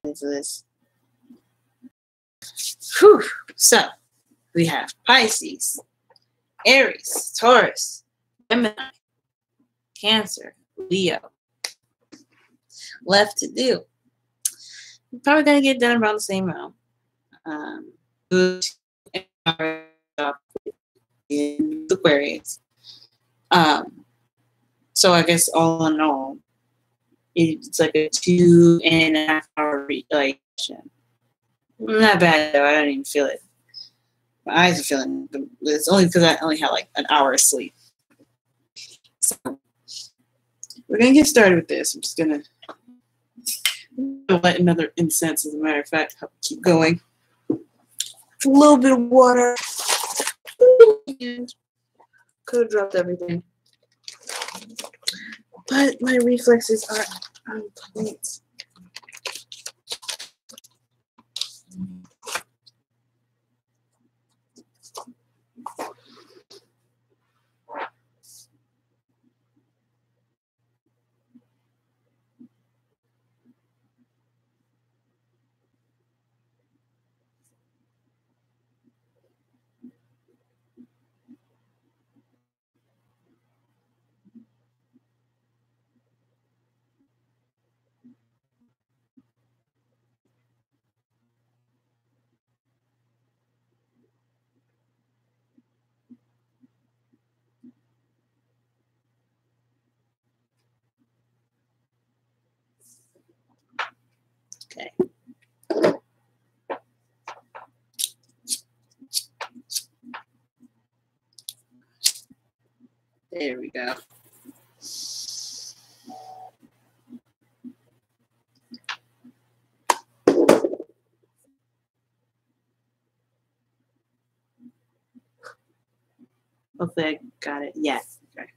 into this. Whew. So we have Pisces, Aries, Taurus, Gemini, Cancer, Leo. Left to do. We're probably gonna get done around the same amount. In Aquarius. So I guess all in all, it's like a 2.5 hour like session. Not bad though. I don't even feel it. My eyes are feeling. It's only because I only had like an hour of sleep. So we're gonna get started with this. I'm just gonna light another incense. As a matter of fact, I'll keep going. A little bit of water. And could have dropped everything, but my reflexes are on point. Okay. There we go. Hopefully I got it. Yes. Okay.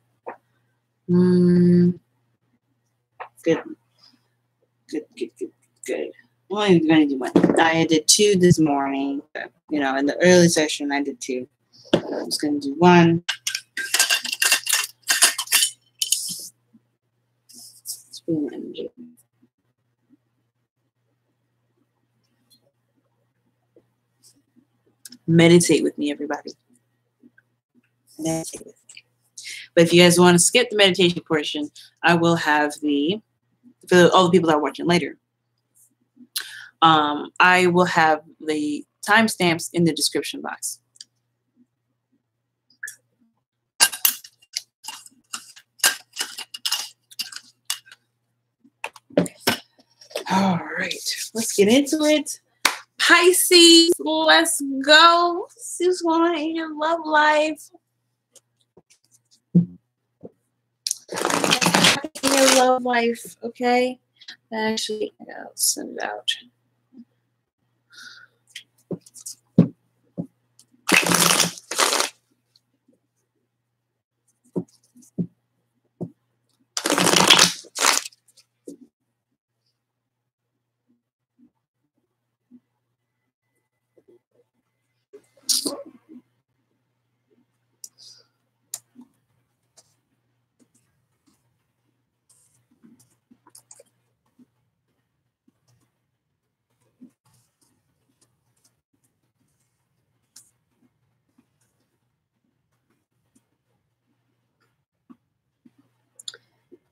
Good. Good. Well, I'm going to do one. I did 2 this morning. You know, in the early session, I did 2. I'm just going to do 1. Spoon energy. Meditate with me, everybody. Meditate with me. But if you guys want to skip the meditation portion, I will have for all the people that are watching later, I will have the timestamps in the description box. All right, let's get into it. Pisces, let's go. See what's going on in your love life. In your love life, okay? Actually, I'll send it out.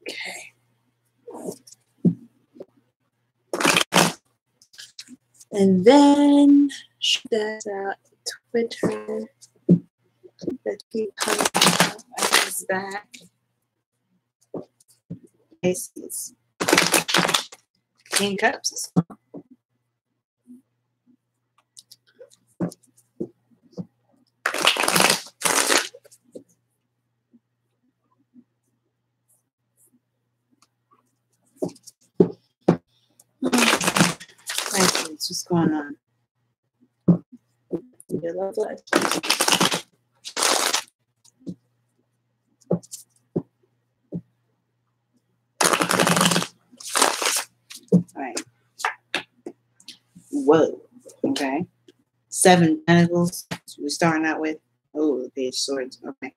Okay. And then that's out Twitter. That keep coming out on his back. Pisces. King Cups. Pisces, what's going on? Your love life. All right. Whoa. Okay. 7 Pentacles. We're starting out with. Oh, the Page of Swords. Okay.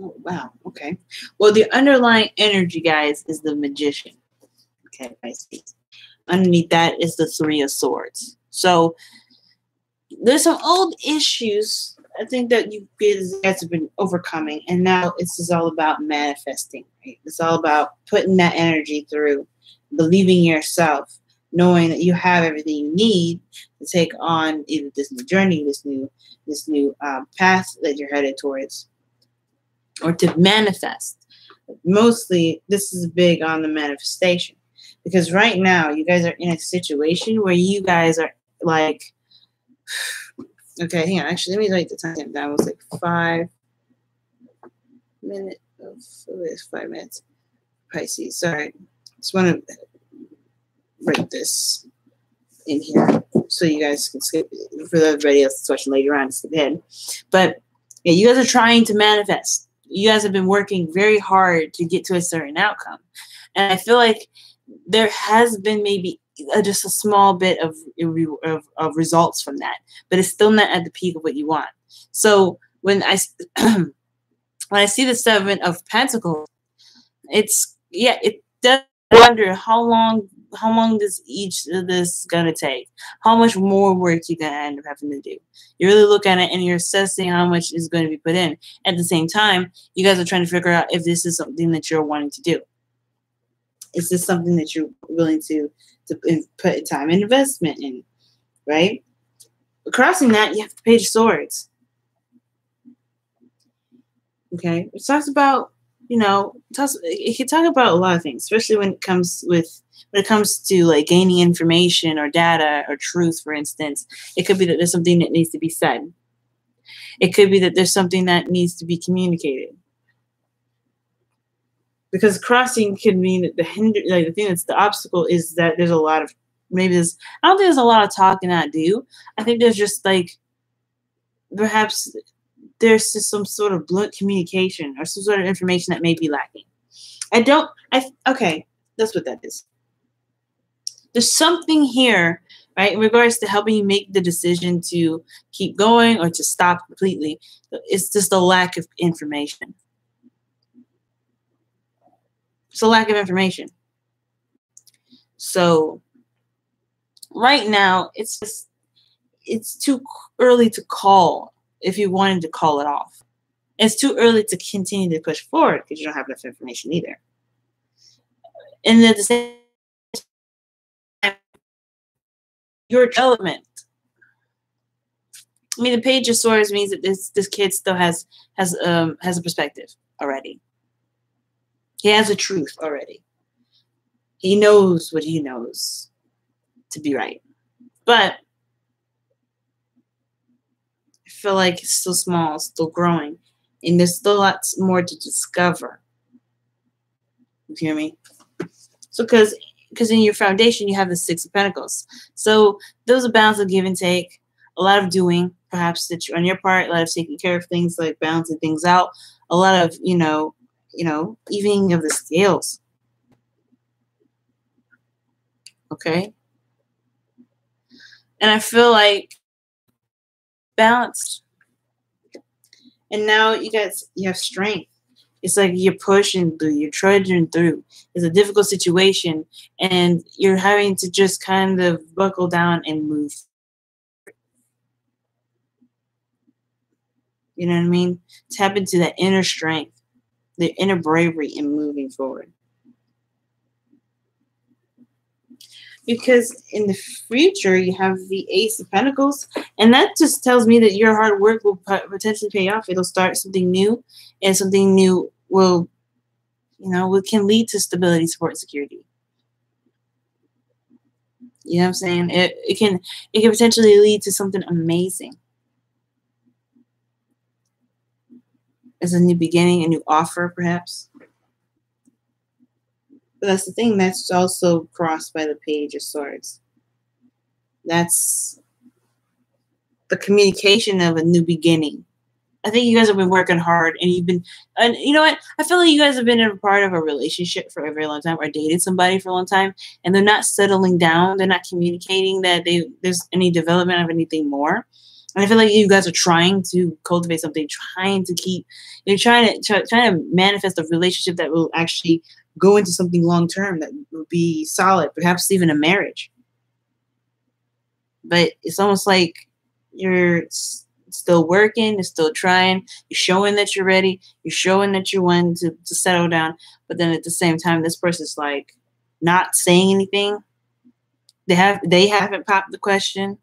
Oh, wow. Okay. Well, the underlying energy, guys, is the Magician. Okay, Pisces. Underneath that is the Three of Swords. So there's some old issues I think that you guys have been overcoming, and now it's just all about manifesting. Right? It's all about putting that energy through, believing in yourself, knowing that you have everything you need to take on either this new journey, this new path that you're headed towards, or to manifest. Mostly, this is big on the manifestation, because right now you guys are in a situation where you guys are like, okay, hang on. Actually, let me write the time down. It was like 5 minutes. Oh, it's 5 minutes. Pisces. Sorry. Just want to write this in here so you guys can skip it. For everybody else that's watching later on, skip ahead. But yeah, you guys are trying to manifest. You guys have been working very hard to get to a certain outcome. And I feel like there has been maybe just a small bit of results from that, but it's still not at the peak of what you want. So when I when I see the Seven of Pentacles, it does wonder how long does each of this gonna take? How much more work you're gonna end up having to do? You really look at it and you're assessing how much is going to be put in. At the same time, you guys are trying to figure out if this is something that you're wanting to do. Is this something that you're willing to put time and investment in, right? But crossing that, you have the Page of Swords. Okay, it talks about, it can talk about a lot of things, especially when it comes to like gaining information or data or truth, for instance. It could be that there's something that needs to be said. It could be that there's something that needs to be communicated. Because crossing could mean that the thing that's the obstacle is that there's a lot of, I don't think there's a lot of talk and not do. I think there's just like, perhaps there's just some sort of blunt communication or some sort of information that may be lacking. Okay, that's what that is. There's something here, right, in regards to helping you make the decision to keep going or to stop completely. It's just a lack of information. It's a lack of information. So right now, it's too early to call if you wanted to call it off. It's too early to continue to push forward because you don't have enough information either. And at the same time, your development. I mean, the Page of Swords means that this kid still has a perspective already. He has a truth already. He knows what he knows to be right. But I feel like it's still small, still growing. And there's still lots more to discover. You hear me? So because in your foundation, you have the Six of Pentacles. So those are balance of give and take. A lot of doing, perhaps, that on your part. A lot of taking care of things, like balancing things out. A lot of, evening of the scales. Okay? And I feel like balanced. And now you have strength. It's like you're pushing through, you're trudging through. It's a difficult situation, and you're having to just kind of buckle down and move. You know what I mean? Tap into that inner strength, the inner bravery in moving forward. Because in the future, you have the Ace of Pentacles, and that just tells me that your hard work will potentially pay off. It'll start something new, and something new will, can lead to stability, support, and security. You know what I'm saying? It can potentially lead to something amazing. As a new beginning, a new offer, perhaps. But that's the thing. That's also crossed by the Page of Swords. That's the communication of a new beginning. I think you guys have been working hard, and you know what? I feel like you guys have been a part of a relationship for a very long time, or dated somebody for a long time, and they're not settling down. They're not communicating that there's any development of anything more. And I feel like you guys are trying to cultivate something, you're trying to manifest a relationship that will actually go into something long term, that will be solid, perhaps even a marriage. But it's almost like you're still working, you're still trying, you're showing that you're ready, you're showing that you want to settle down, but then at the same time, this person's like not saying anything. They haven't popped the question.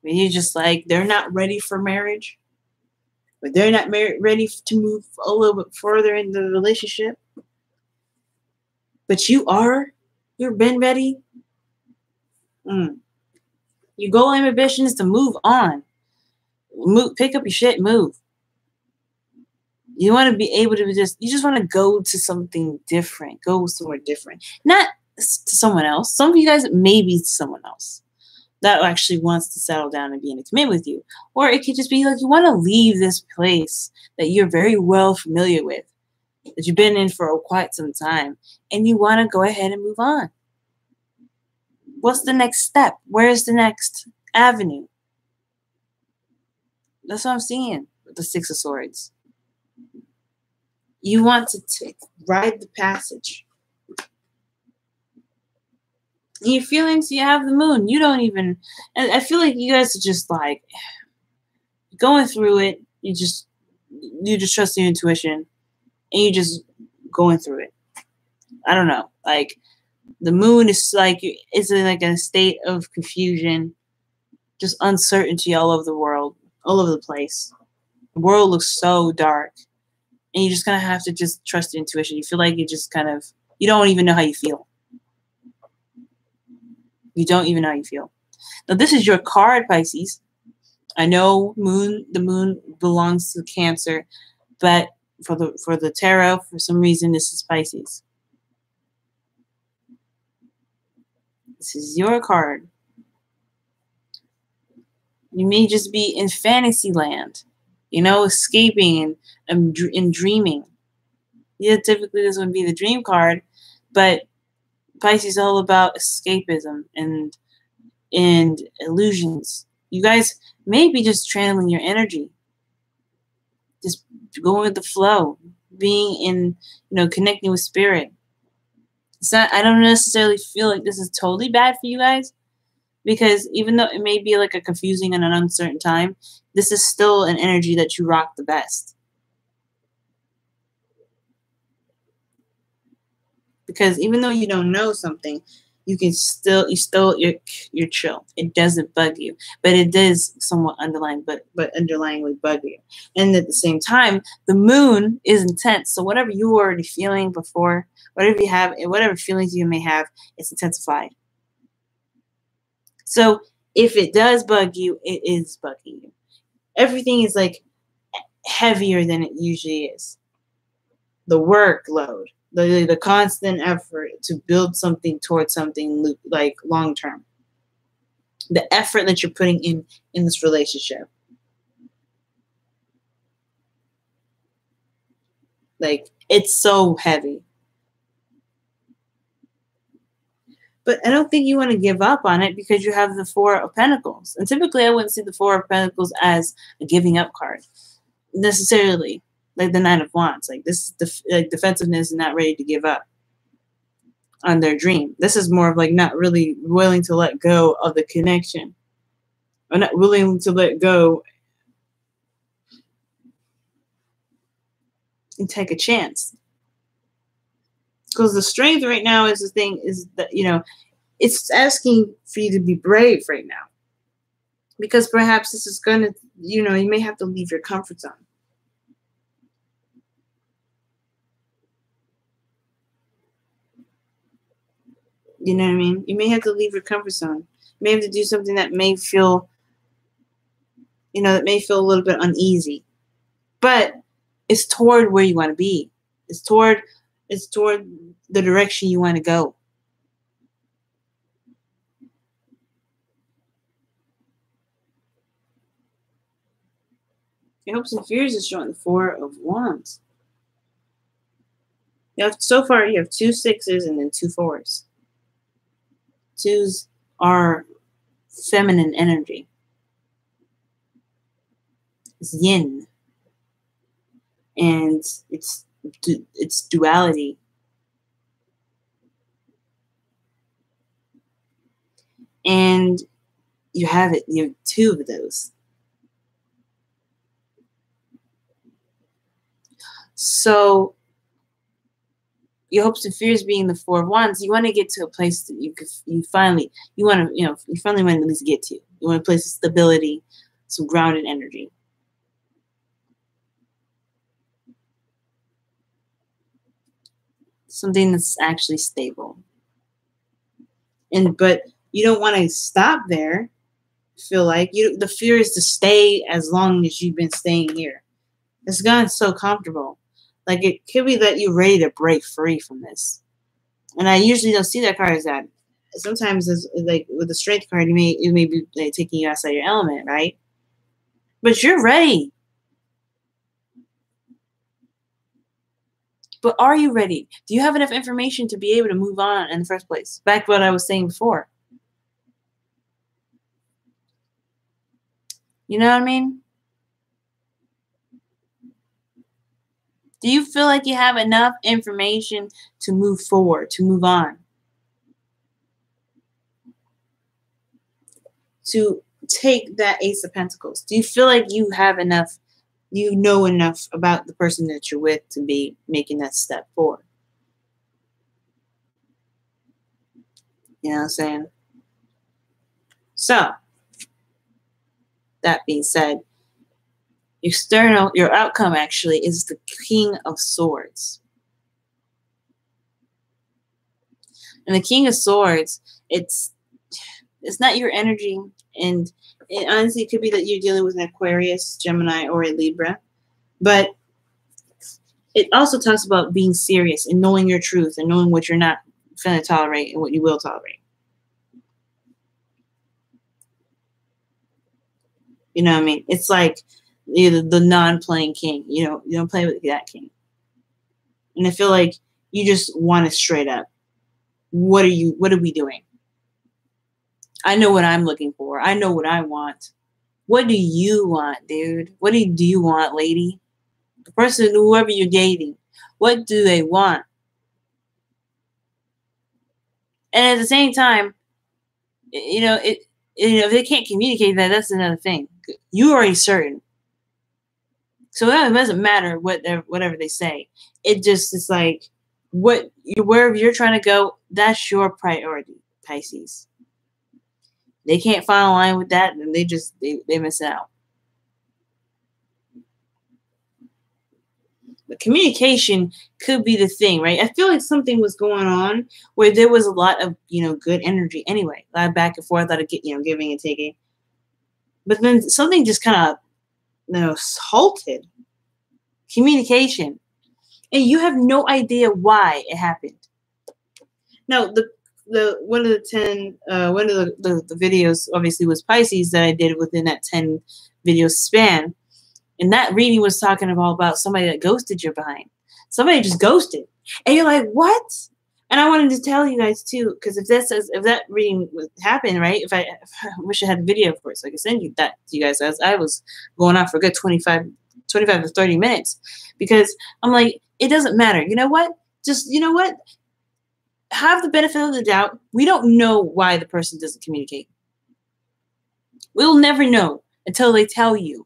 You're just like, they're not ready for marriage, but they're not ready to move a little bit further in the relationship. But you've been ready. Your goal and ambition is to move on. Pick up your shit, move. You want to be able to you just want to go to something different, go somewhere different. Not to someone else. Some of you guys, maybe someone else that actually wants to settle down and be in a commitment with you. Or it could just be like you want to leave this place that you're very well familiar with, that you've been in for quite some time, and you want to go ahead and move on. What's the next step? Where's the next avenue? That's what I'm seeing with the Six of Swords. You want to ride the passage. In your feelings, you have the moon. You don't even, and I feel like you guys are just like going through it. You just trust your intuition, and you just going through it. I don't know. Like the moon is like, it's like in a state of confusion, just uncertainty all over the world, all over the place. The world looks so dark, and you just kind of have to just trust your intuition. You feel like you just you don't even know how you feel. You don't even know how you feel. Now, this is your card, Pisces. I know the moon belongs to Cancer, but for the tarot, for some reason, this is Pisces. This is your card. You may just be in fantasy land, escaping and dreaming. Yeah, typically this would be the dream card, but Pisces is all about escapism and illusions. You guys may be just channeling your energy, just going with the flow, being in, connecting with spirit. It's not, I don't necessarily feel like this is totally bad for you guys, because even though it may be like a confusing and an uncertain time, this is still an energy that you rock the best. Because even though you don't know something, you're chill. It doesn't bug you, but it does somewhat underlyingly bug you. And at the same time, the moon is intense. So whatever you were already feeling before, whatever feelings you may have, it's intensified. So if it does bug you, it is bugging you. Everything is like heavier than it usually is. The workload, the constant effort to build something towards something like long term. The effort that you're putting in this relationship. Like, it's so heavy. But I don't think you want to give up on it because you have the Four of Pentacles. And typically I wouldn't see the Four of Pentacles as a giving up card necessarily. Like the Nine of Wands. Like this defensiveness and not ready to give up on their dream. This is more of like not really willing to let go of the connection. Or not willing to let go and take a chance. Because the strength right now is that, it's asking for you to be brave right now. Because perhaps this is going to, you may have to leave your comfort zone. You know what I mean? You may have to leave your comfort zone. You may have to do something that may feel, a little bit uneasy. But it's toward where you want to be. It's toward the direction you want to go. Your hopes and fears is showing the Four of Wands. You have, so far, you have 2 6s and then 2 4s. 2s are feminine energy. It's yin. And it's duality. And you have 2 of those. So your hopes and fears being the 4 of Wands, you want to get to a place that you finally want to at least get to. You want a place of stability, some grounded energy. Something that's actually stable. But you don't want to stop there. Feel like the fear is to stay as long as you've been staying here. It's gotten so comfortable. Like, it could be that you're ready to break free from this. And I usually don't see that card as that. Sometimes it's like with the strength card, it may be like taking you outside your element, right? But you're ready. But are you ready? Do you have enough information to be able to move on in the first place? Back to what I was saying before. You know what I mean? Do you feel like you have enough information to move forward, to move on? To take that Ace of Pentacles? Do you feel like you have enough, you know enough about the person that you're with to be making that step forward? You know what I'm saying? So, that being said, your outcome actually is the King of Swords. And the King of Swords, it's not your energy, and it honestly could be that you're dealing with an Aquarius, Gemini, or a Libra. But it also talks about being serious and knowing your truth and knowing what you're not going to tolerate and what you will tolerate. You know what I mean? It's like the non-playing king. You don't play with that king. And I feel like you just want it straight up. What are we doing? I know what I'm looking for. I know what I want. What do you want, dude? What do you want, lady? The person, whoever you're dating, what do they want? And at the same time, if they can't communicate that, that's another thing. You're already certain. So it doesn't matter whatever they say. It's like wherever you're trying to go, that's your priority, Pisces. They can't fall in line with that, and they miss out. But communication could be the thing, right? I feel like something was going on where there was a lot of, good energy anyway. A lot of back and forth, a lot of giving and taking. But then something just kind of, halted. Communication. And you have no idea why it happened. Now, one of the videos obviously was Pisces that I did within that 10 video span. And that reading was talking about somebody that ghosted you behind. Somebody just ghosted. And you're like, what? And I wanted to tell you guys too, because if that reading would happen, right? I wish I had a video for it so I could send you that to you guys, as I was going on for a good 25 to 30 minutes. Because I'm like, it doesn't matter. You know what? Have the benefit of the doubt. We don't know why the person doesn't communicate. We'll never know until they tell you.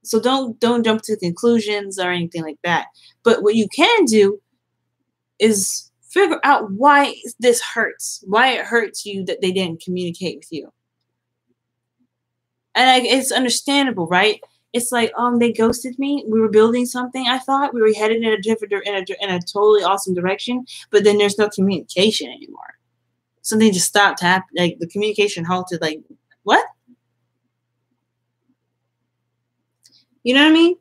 So don't jump to conclusions or anything like that. But what you can do is figure out why this hurts. Why it hurts you that they didn't communicate with you. And it's understandable, right? It's like, they ghosted me. We were building something. I thought we were headed in a totally awesome direction, but then there's no communication anymore. Something just stopped happening. Like the communication halted. Like, what? You know what I mean?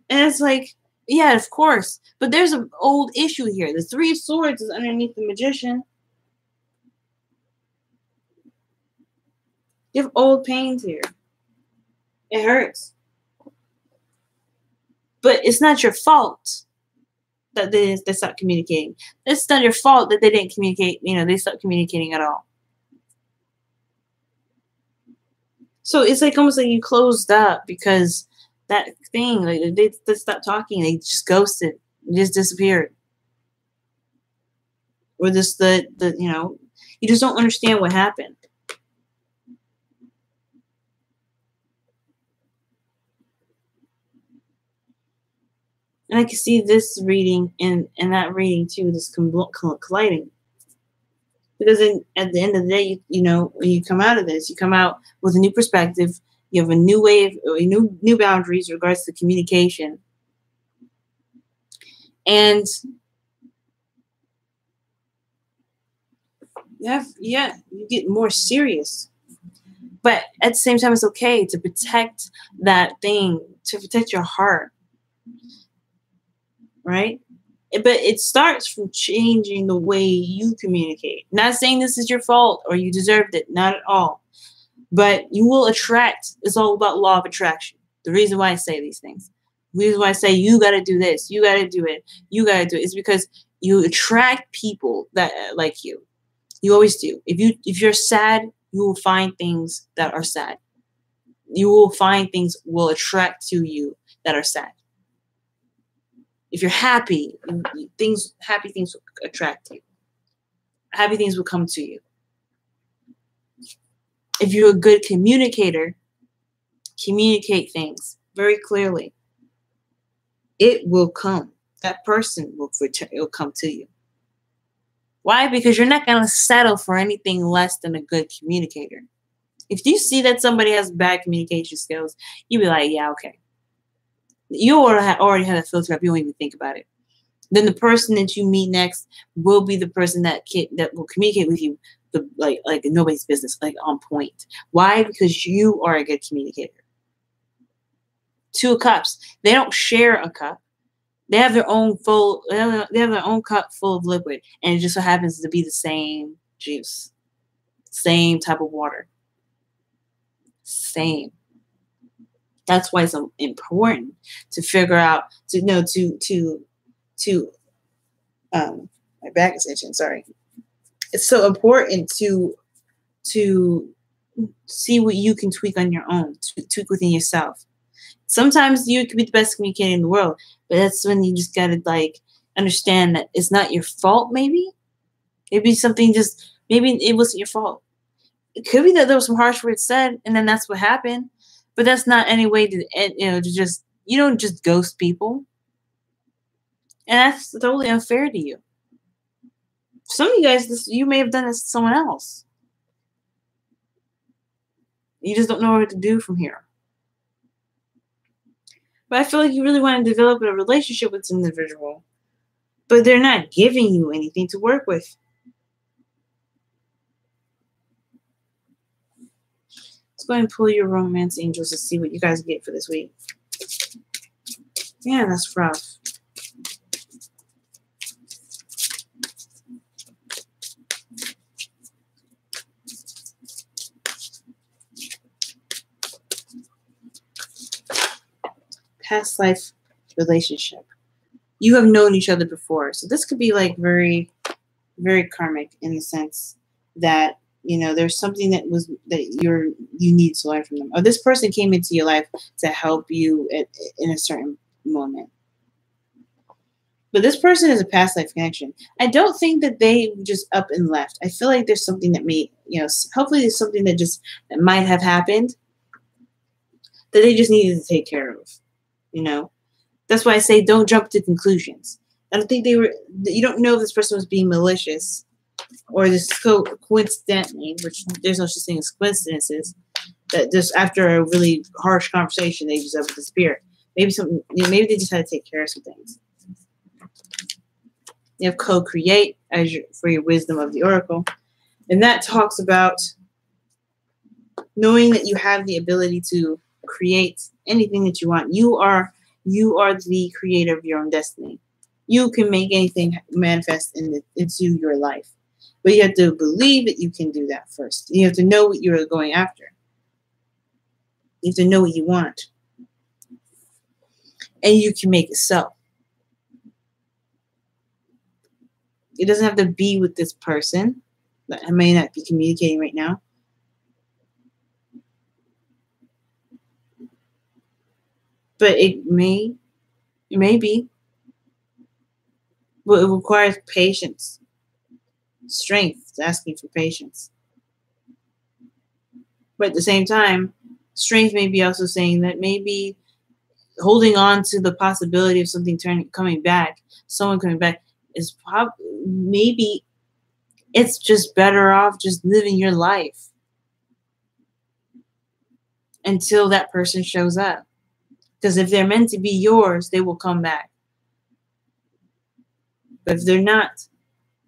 And it's like, yeah, of course. But there's an old issue here. The 3 of Swords is underneath the Magician. You have old pains here. It hurts. But it's not your fault. that they stopped communicating. It's not your fault that they didn't communicate. You know, they stopped communicating at all. So it's like almost like you closed up because that thing, like they stopped talking. They just ghosted. They just disappeared. Or just you know, you just don't understand what happened. And I can see this reading and that reading too, this colliding. Because at the end of the day, you know, when you come out of this, you come out with a new perspective. You have a new way of new boundaries in regards to communication. And you get more serious. But at the same time, it's okay to protect that thing, to protect your heart. Right? But it starts from changing the way you communicate. Not saying this is your fault or you deserved it. Not at all. But you will attract. It's all about law of attraction. The reason why I say these things. The reason why I say you got to do this. You got to do it. You got to do it. Is because you attract people that like you. You always do. If you're sad, you will find things that are sad. You will find things will attract to you that are sad. If you're happy, happy things will attract you. Happy things will come to you. If you're a good communicator, communicate things very clearly. It will come. That person will come to you. Why? Because you're not going to settle for anything less than a good communicator. If you see that somebody has bad communication skills, you'll be like, yeah, okay. You already have a filter up. You don't even think about it. Then the person that you meet next will be the person that will communicate with you like nobody's business, like on point. Why? Because you are a good communicator. Two of Cups. They don't share a cup. They have their own They have their own cup full of liquid, and it just so happens to be the same juice, same type of water, same. That's why it's important to figure out my back is itching. Sorry. It's so important to see what you can tweak on your own, tweak within yourself. Sometimes you could be the best communicator in the world, but that's when you just gotta like understand that it's not your fault. Maybe maybe it wasn't your fault. It could be that there was some harsh words said, and then that's what happened. But that's not any way to you don't just ghost people. And that's totally unfair to you. Some of you guys, you may have done this to someone else. You just don't know what to do from here. But I feel like you really want to develop a relationship with an individual, but they're not giving you anything to work with. Let's go ahead and pull your romance angels to see what you guys get for this week. Yeah, that's rough. Past life relationship. You have known each other before. So this could be like very, very karmic in the sense that, you know, there's something that you need to learn from them. Or this person came into your life to help you in a certain moment. But this person is a past life connection. I don't think that they just up and left. I feel like there's something that hopefully there's something that might have happened that they just needed to take care of. You know, that's why I say don't jump to conclusions. I don't think you don't know if this person was being malicious or just coincidentally, which there's no such thing as coincidences, that just after a really harsh conversation, they just have to disappear. Maybe maybe they just had to take care of some things. You have co-create for your wisdom of the oracle. And that talks about knowing that you have the ability to create anything that you want. You are the creator of your own destiny. You can make anything manifest into your life. But you have to believe that you can do that first. You have to know what you're going after. You have to know what you want. And you can make it so. It doesn't have to be with this person that I may not be communicating right now. But it may be. But it requires patience. Strength. It's asking for patience. But at the same time, strength may be also saying that maybe holding on to the possibility of something coming back, someone coming back, is maybe it's just better off just living your life until that person shows up. Because if they're meant to be yours, they will come back. But if they're not,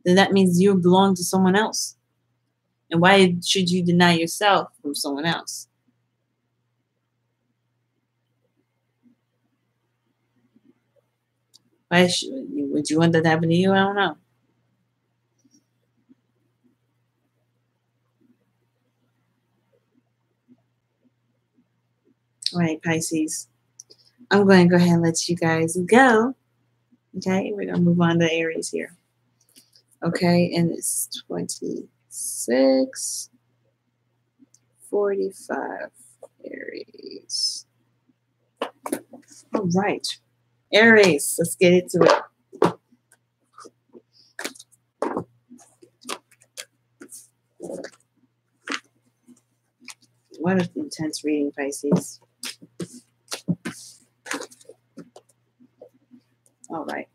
then that means you belong to someone else. And why should you deny yourself from someone else? Would you want that to happen to you? I don't know. All right, Pisces. I'm going to go ahead and let you guys go. Okay, we're going to move on to Aries here. Okay, and it's 26:45 Aries. All right, Aries, let's get into it. What an intense reading, Pisces. All right.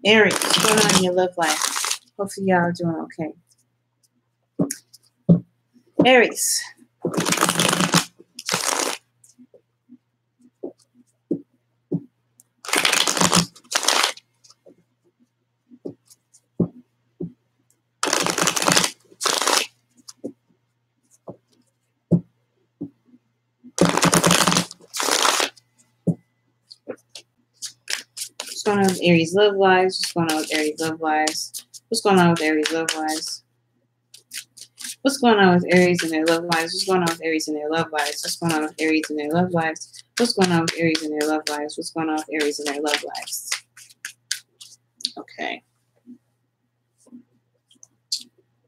Aries, what's going on in your love life? Hopefully y'all are doing okay. Aries. What's going on with Aries love lives? What's going on with Aries love lives? What's going on with Aries love lives? What's going on with Aries and their love lives? What's going on with Aries and their love lives? What's going on with Aries and their love lives? What's going on with Aries and their love lives? What's going on with Aries and their love lives? Okay.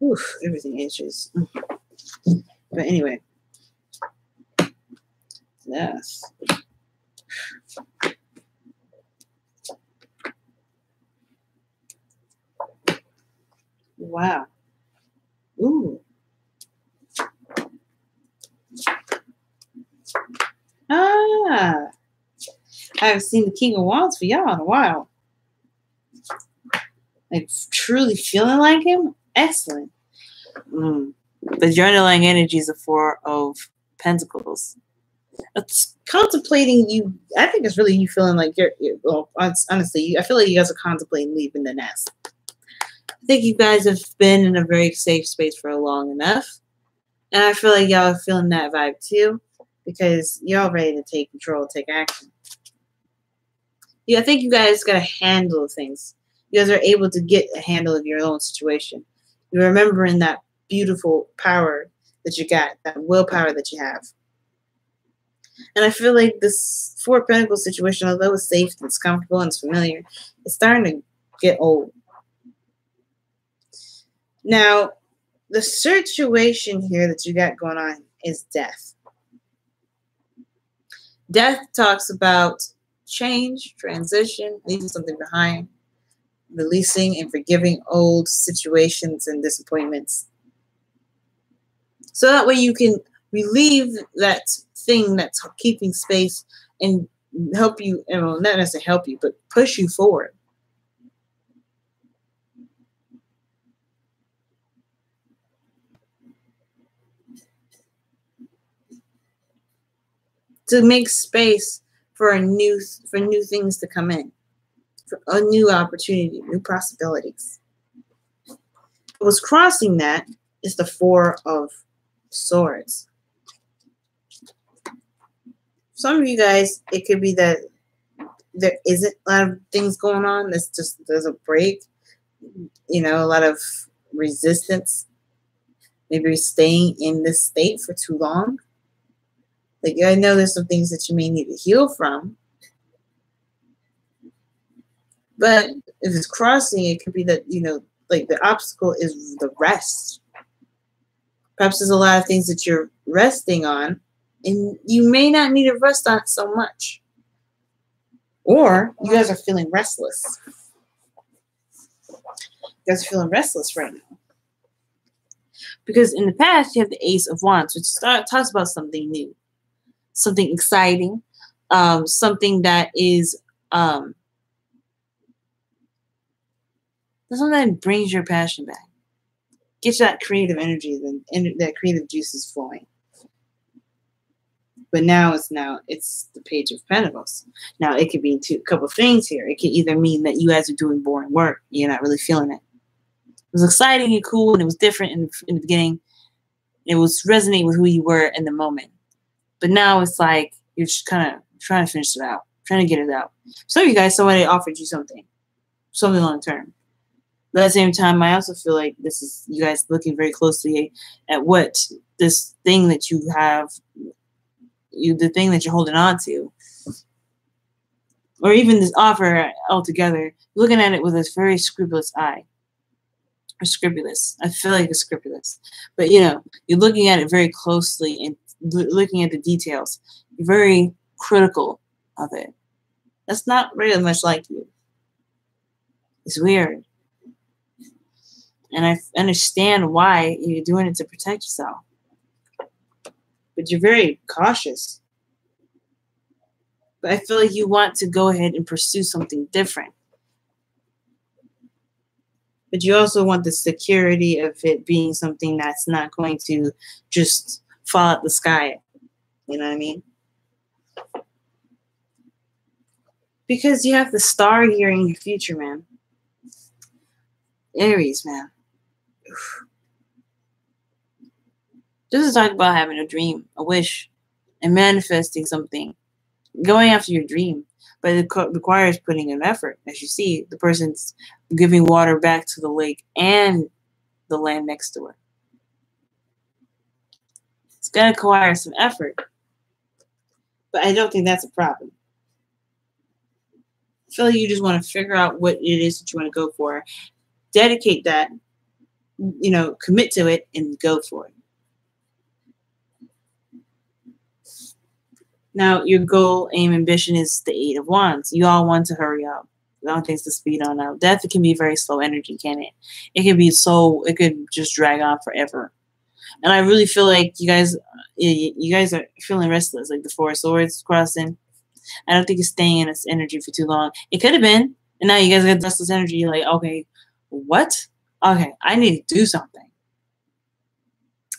Oof, everything itches. But anyway. Yes. Wow. Ooh. Ah. I haven't seen the King of Wands for y'all in a while. Like, truly feeling like him? Excellent. The journaling energy is a Four of Pentacles. It's contemplating you. I think it's really you feeling like you're well, honestly, I feel like you guys are contemplating leaving the nest. I think you guys have been in a very safe space for long enough. And I feel like y'all are feeling that vibe too, because y'all ready to take control, take action. Yeah, I think you guys got a handle of things. You guys are able to get a handle of your own situation. You're remembering that beautiful power that you got, that willpower that you have. And I feel like this Four of Pentacles situation, although it's safe and it's comfortable and it's familiar, it's starting to get old. Now, the situation here that you got going on is death. Death talks about change, transition, leaving something behind, releasing and forgiving old situations and disappointments. So that way you can relieve that thing that's keeping space and help you, not necessarily help you, but push you forward. To make space for new things to come in, for a new opportunity, new possibilities. What's crossing that is the Four of Swords. Some of you guys, it could be that there isn't a lot of things going on. There's a break, a lot of resistance. Maybe staying in this state for too long. Like, I know there's some things that you may need to heal from. But if it's crossing, it could be that, you know, like the obstacle is the rest. Perhaps there's a lot of things that you're resting on, and you may not need to rest on it so much. Or you guys are feeling restless. You guys are feeling restless right now. Because in the past, you have the Ace of Wands, which talks about something new, something exciting, something that is something that brings your passion back. Get that creative energy, that creative juice is flowing. But now it's the Page of Pentacles. Now it could be a couple of things here. It could either mean that you guys are doing boring work, you're not really feeling it. It was exciting and cool, and it was different in the beginning. It was resonating with who you were in the moment. But now it's like you're just kind of trying to finish it out, trying to get it out. Some of you guys, somebody offered you something long term. But at the same time, I also feel like this is you guys looking very closely at what this thing that you have, the thing that you're holding on to, or even this offer altogether, looking at it with a very scrupulous eye. Or scrupulous. I feel like it's scrupulous. But, you know, you're looking at it very closely and looking at the details. You're very critical of it. That's not really much like you. It's weird. And I understand why you're doing it to protect yourself. But you're very cautious. But I feel like you want to go ahead and pursue something different. But you also want the security of it being something that's not going to just fall out the sky. You know what I mean? Because you have the star here in your future, man. Aries, man. This is talking about having a dream, a wish, and manifesting something. Going after your dream. But it requires putting in effort. As you see, the person's giving water back to the lake and the land next to it. It's going to require some effort. But I don't think that's a problem. I feel like you just want to figure out what it is that you want to go for. Dedicate that, you know, commit to it and go for it. Now, your goal, aim, ambition is the Eight of Wands. You all want to hurry up. You want things to speed on out. Death can be very slow energy, can it? It can be it could just drag on forever. And I really feel like you guys are feeling restless, like the Four of Swords crossing. I don't think it's staying in this energy for too long. It could have been. And now you guys got restless energy. You're like, okay, what? Okay, I need to do something.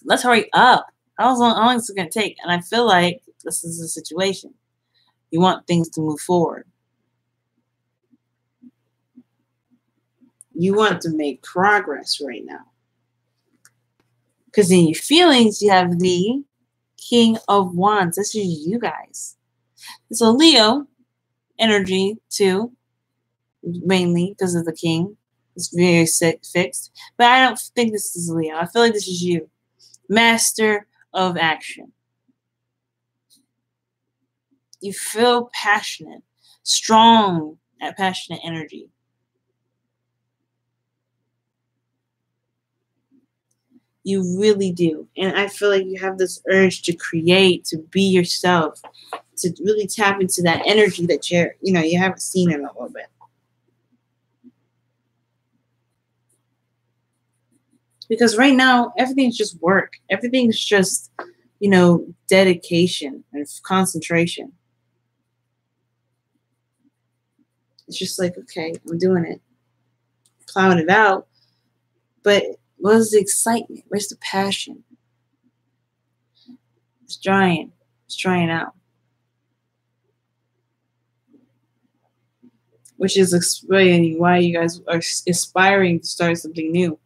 Let's hurry up. How long is it going to take? And I feel like this is the situation. You want things to move forward. You want to make progress right now. Because in your feelings, you have the King of Wands. This is you guys. It's a Leo energy too, mainly because of the King. It's very fixed. But I don't think this is Leo. I feel like this is you. Master of action. You feel passionate, strong, passionate energy. You really do. And I feel like you have this urge to create, to be yourself, to really tap into that energy that you haven't seen in a little bit. Because right now, everything's just work. Everything's just, dedication and concentration. It's just like, okay, I'm doing it. Plowing it out. But what's the excitement? Where's the passion? It's drying. It's drying out. Which is explaining why you guys are aspiring to start something new.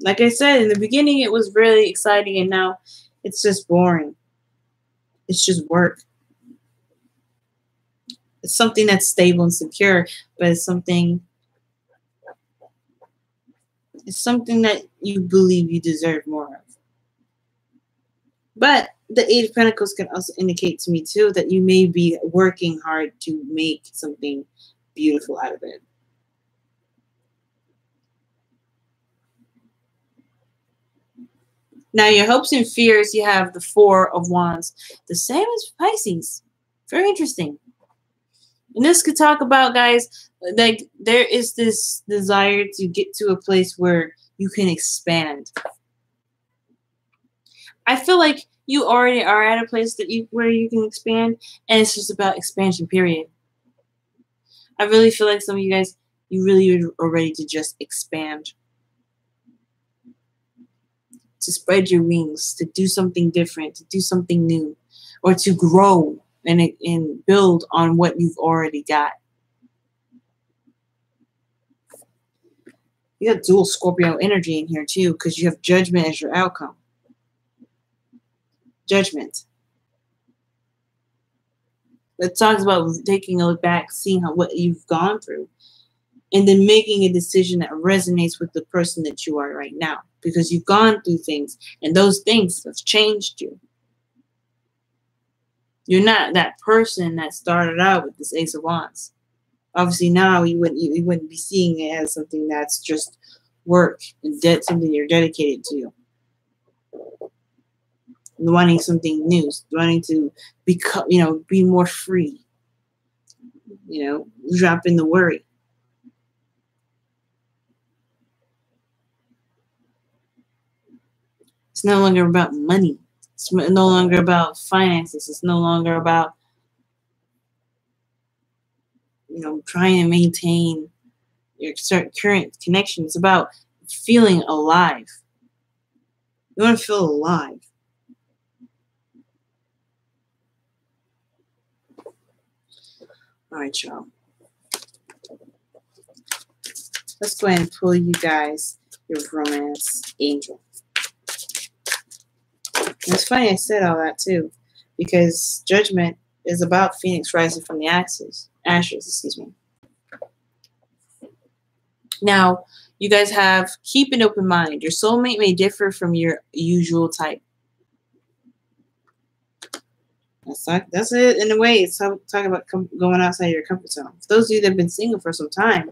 Like I said, in the beginning, it was really exciting, and now it's just boring. It's just work. It's something that's stable and secure, but it's something that you believe you deserve more of. But the Eight of Pentacles can also indicate to me, too, that you may be working hard to make something beautiful out of it. Now, your hopes and fears, you have the Four of Wands. The same as Pisces. Very interesting. And this could talk about, guys, like there is this desire to get to a place where you can expand. I feel like you already are at a place that where you can expand, and it's just about expansion, period. I really feel like some of you guys, you really are ready to just expand. To spread your wings, to do something different, to do something new, or to grow and build on what you've already got. You got dual Scorpio energy in here too, because you have Judgment as your outcome. Judgment. It talks about taking a look back, seeing what you've gone through, and then making a decision that resonates with the person that you are right now, because you've gone through things, and those things have changed you. You're not that person that started out with this Ace of Wands. Obviously, now you wouldn't be seeing it as something that's just work and something you're dedicated to. Wanting something new, wanting to become, be more free. Drop in the worry. It's no longer about money. It's no longer about finances. It's no longer about, trying to maintain your current connection. It's about feeling alive. You want to feel alive. All right, y'all. Let's go ahead and pull you guys your romance angel. And it's funny I said all that too, because Judgment is about Phoenix rising from the ashes, excuse me. Now, you guys have keep an open mind. Your soulmate may differ from your usual type. That's it in a way. It's talking about going outside your comfort zone. For those of you that have been single for some time,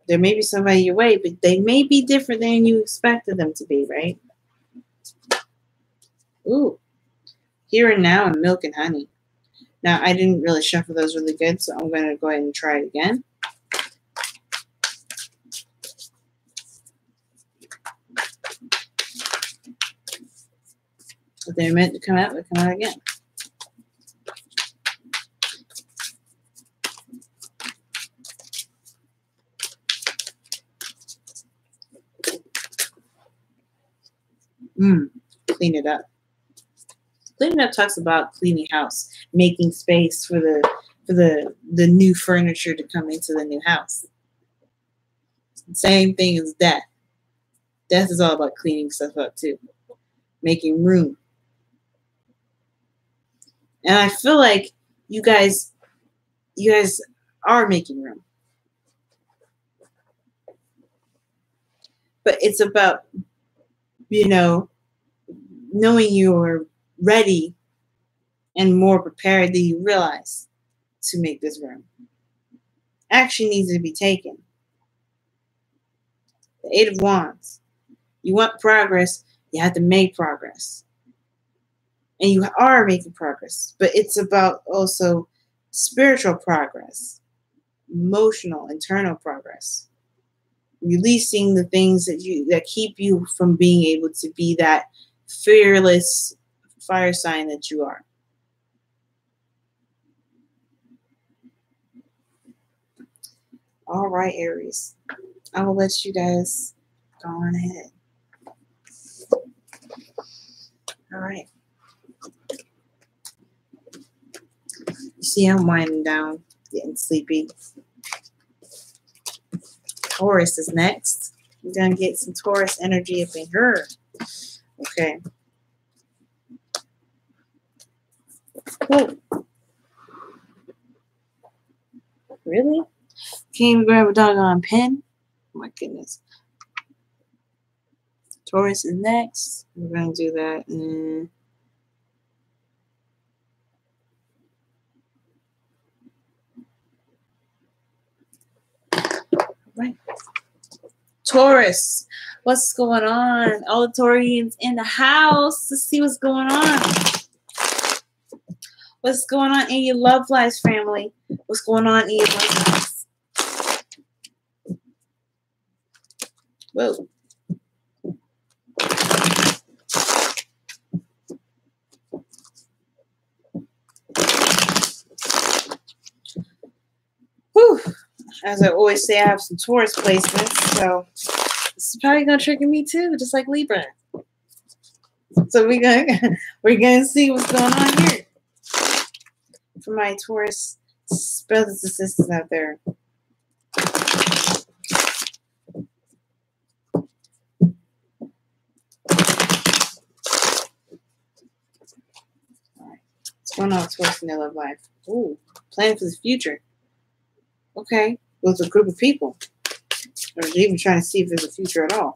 there may be somebody your way, but they may be different than you expected them to be, right? Ooh. Here and Now and Milk and Honey. Now, I didn't really shuffle those really good, so I'm going to go ahead and try it again. If they're meant to come out, they come out again. Clean it up. Cleaning up talks about cleaning house, making space for the new furniture to come into the new house. Same thing as death. Death is all about cleaning stuff up too, making room. And I feel like you guys are making room. But it's about, knowing you're ready and more prepared than you realize to make this room. Action needs to be taken. The Eight of Wands. You want progress, you have to make progress. And you are making progress, but it's about also spiritual progress, emotional, internal progress, releasing the things that keep you from being able to be that fearless fire sign that you are. All right, Aries. I will let you guys go on ahead. All right. You see, I'm winding down, getting sleepy. Taurus is next. We're going to get some Taurus energy up in her. Okay. Whoa. Really? Can't even grab a doggone pen? Oh my goodness. Taurus is next. We're going to do that. Right. Taurus, what's going on? All the Taurians in the house. Let's see what's going on. What's going on in your love lives, family? What's going on in your love lives? Whoa. Whew. As I always say, I have some Taurus placements, so this is probably gonna trigger me too, just like Libra. So we're gonna see what's going on here for my Taurus brothers and sisters out there. All right, what's going on with Taurus in their love life? Ooh, planning for the future. Okay, with a group of people, or even trying to see if there's a future at all.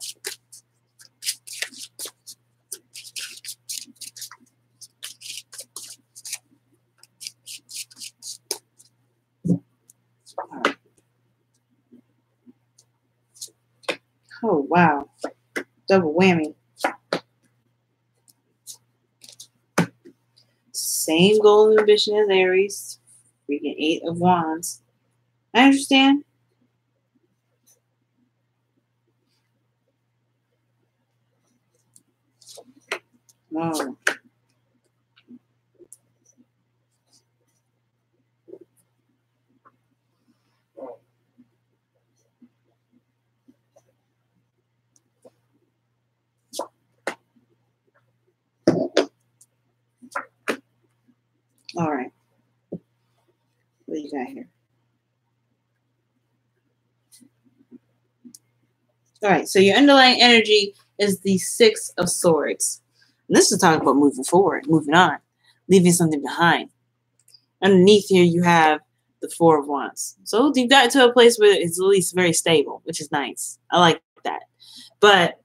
Oh, wow. Double whammy. Same goal and ambition as Aries. Freaking 8 of Wands. I understand. Oh. All right. What do you got here? All right. So your underlying energy is the 6 of Swords. And this is talking about moving forward, moving on, leaving something behind. Underneath here, you have the 4 of Wands. So you've got to a place where it's at least very stable, which is nice. I like that. But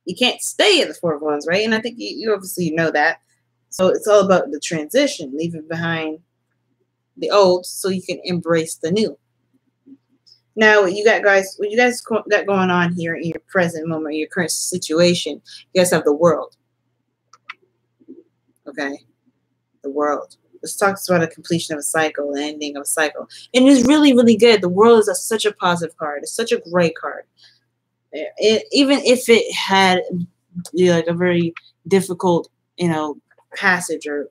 you can't stay at the 4 of Wands, right? And I think you obviously know that. So it's all about the transition, leaving behind the old so you can embrace the new. Now, what you guys got going on here in your present moment, your current situation, you guys have the world. Okay? The world. This talks about a completion of a cycle, the ending of a cycle. And it's really, really good. The world is such a positive card. It's such a great card. Even if it had like a very difficult, passage or,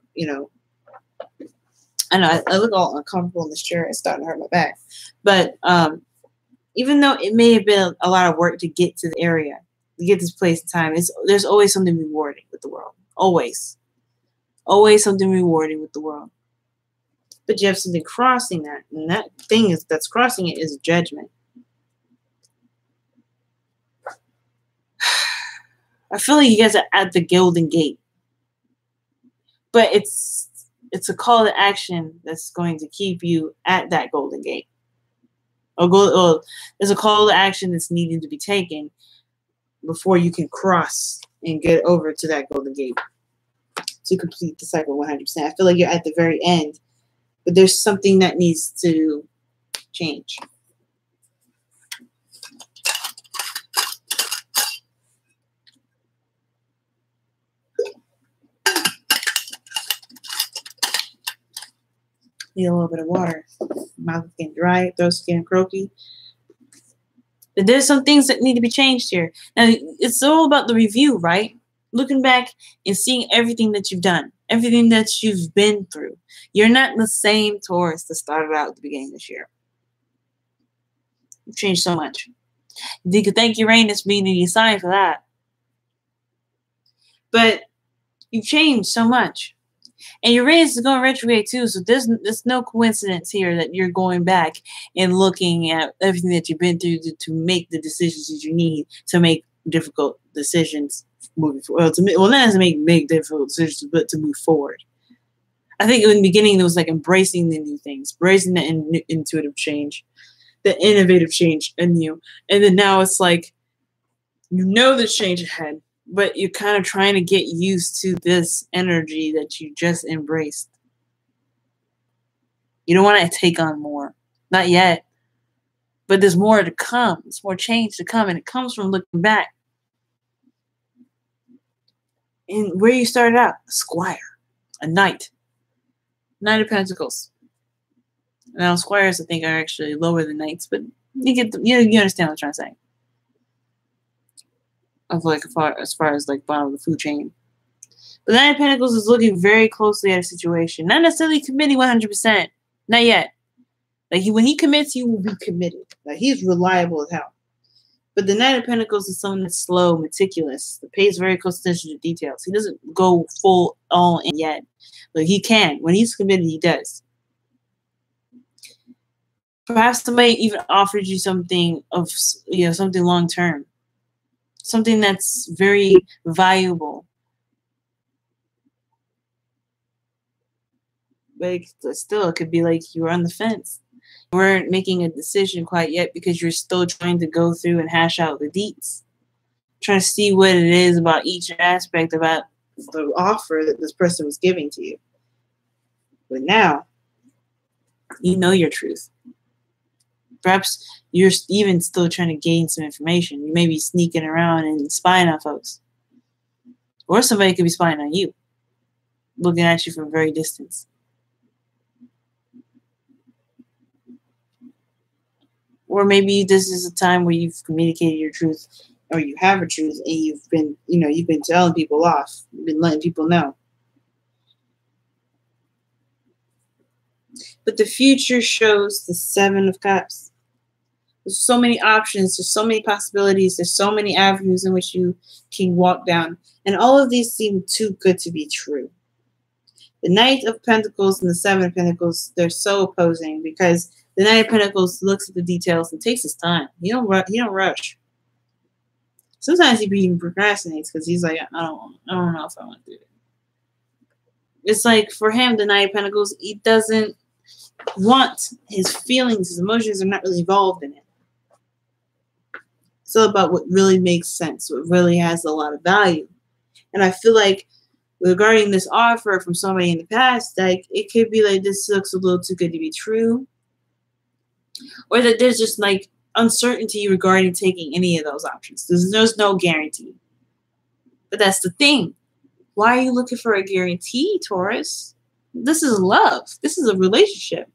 I know I look all uncomfortable in this chair. It's starting to hurt my back. But even though it may have been a lot of work to get to the area, to get this place in time, there's always something rewarding with the world. Always. Always something rewarding with the world. But you have something crossing that. And that thing that's crossing it is judgment. I feel like you guys are at the Golden Gate. But it's a call to action that's going to keep you at that Golden Gate. Or there's a call to action that's needing to be taken before you can cross and get over to that Golden Gate to complete the cycle 100%. I feel like you're at the very end, but there's something that needs to change. Need a little bit of water. Mouth is getting dry, throat's getting croaky. But there's some things that need to be changed here. Now, it's all about the review, right? Looking back and seeing everything that you've done, everything that you've been through. You're not the same Taurus that started out at the beginning of this year. You've changed so much. You could thank Uranus being the sign for that. But you've changed so much. And Uranus is going retrograde too, so there's no coincidence here that you're going back and looking at everything that you've been through to make the decisions that you need to make difficult decisions moving forward. Not to make difficult decisions, but to move forward. I think in the beginning it was like embracing the new things, embracing the intuitive change, the innovative change in you, and then now it's like You know there's change ahead, but you're kind of trying to get used to this energy that you just embraced. You don't want to take on more. Not yet. But there's more to come. There's more change to come. And it comes from looking back. And where you started out, a squire, a knight. Knight of Pentacles. Now, squires, I think, are actually lower than knights, but you get you understand what I'm trying to say. Of like as far as like bottom of the food chain. But the Knight of Pentacles is looking very closely at a situation. Not necessarily committing 100%. Not yet. Like when he commits, he will be committed. Like he's reliable as hell. But the Knight of Pentacles is someone that's slow, meticulous, that pays very close attention to details. He doesn't go full all in yet. But he can. When he's committed, he does. Perhaps somebody even offered you something of, something long term. Something that's very valuable. But still, it could be like you were on the fence. You weren't making a decision quite yet because you're still trying to go through and hash out the deets. Trying to see what it is about each aspect about the offer that this person was giving to you. But now, you know your truth. Perhaps you're even still trying to gain some information. You may be sneaking around and spying on folks. Or somebody could be spying on you. Looking at you from a very distance. Or maybe this is a time where you've communicated your truth, or you have a truth, and you've been telling people off. You've been letting people know. But the future shows the Seven of Cups. There's so many options. There's so many possibilities. There's so many avenues in which you can walk down. And all of these seem too good to be true. The Knight of Pentacles and the Seven of Pentacles, they're so opposing because the Knight of Pentacles looks at the details and takes his time. He don't rush. Sometimes he even procrastinates because he's like, I don't know if I want to do it. It's like for him, the Knight of Pentacles, he doesn't want his feelings, his emotions are not really involved in it. It's all about what really makes sense, what really has a lot of value. And I feel like regarding this offer from somebody in the past, like it could be like this looks a little too good to be true. Or that there's just like uncertainty regarding taking any of those options. There's no guarantee. But that's the thing. Why are you looking for a guarantee, Taurus? This is love. This is a relationship.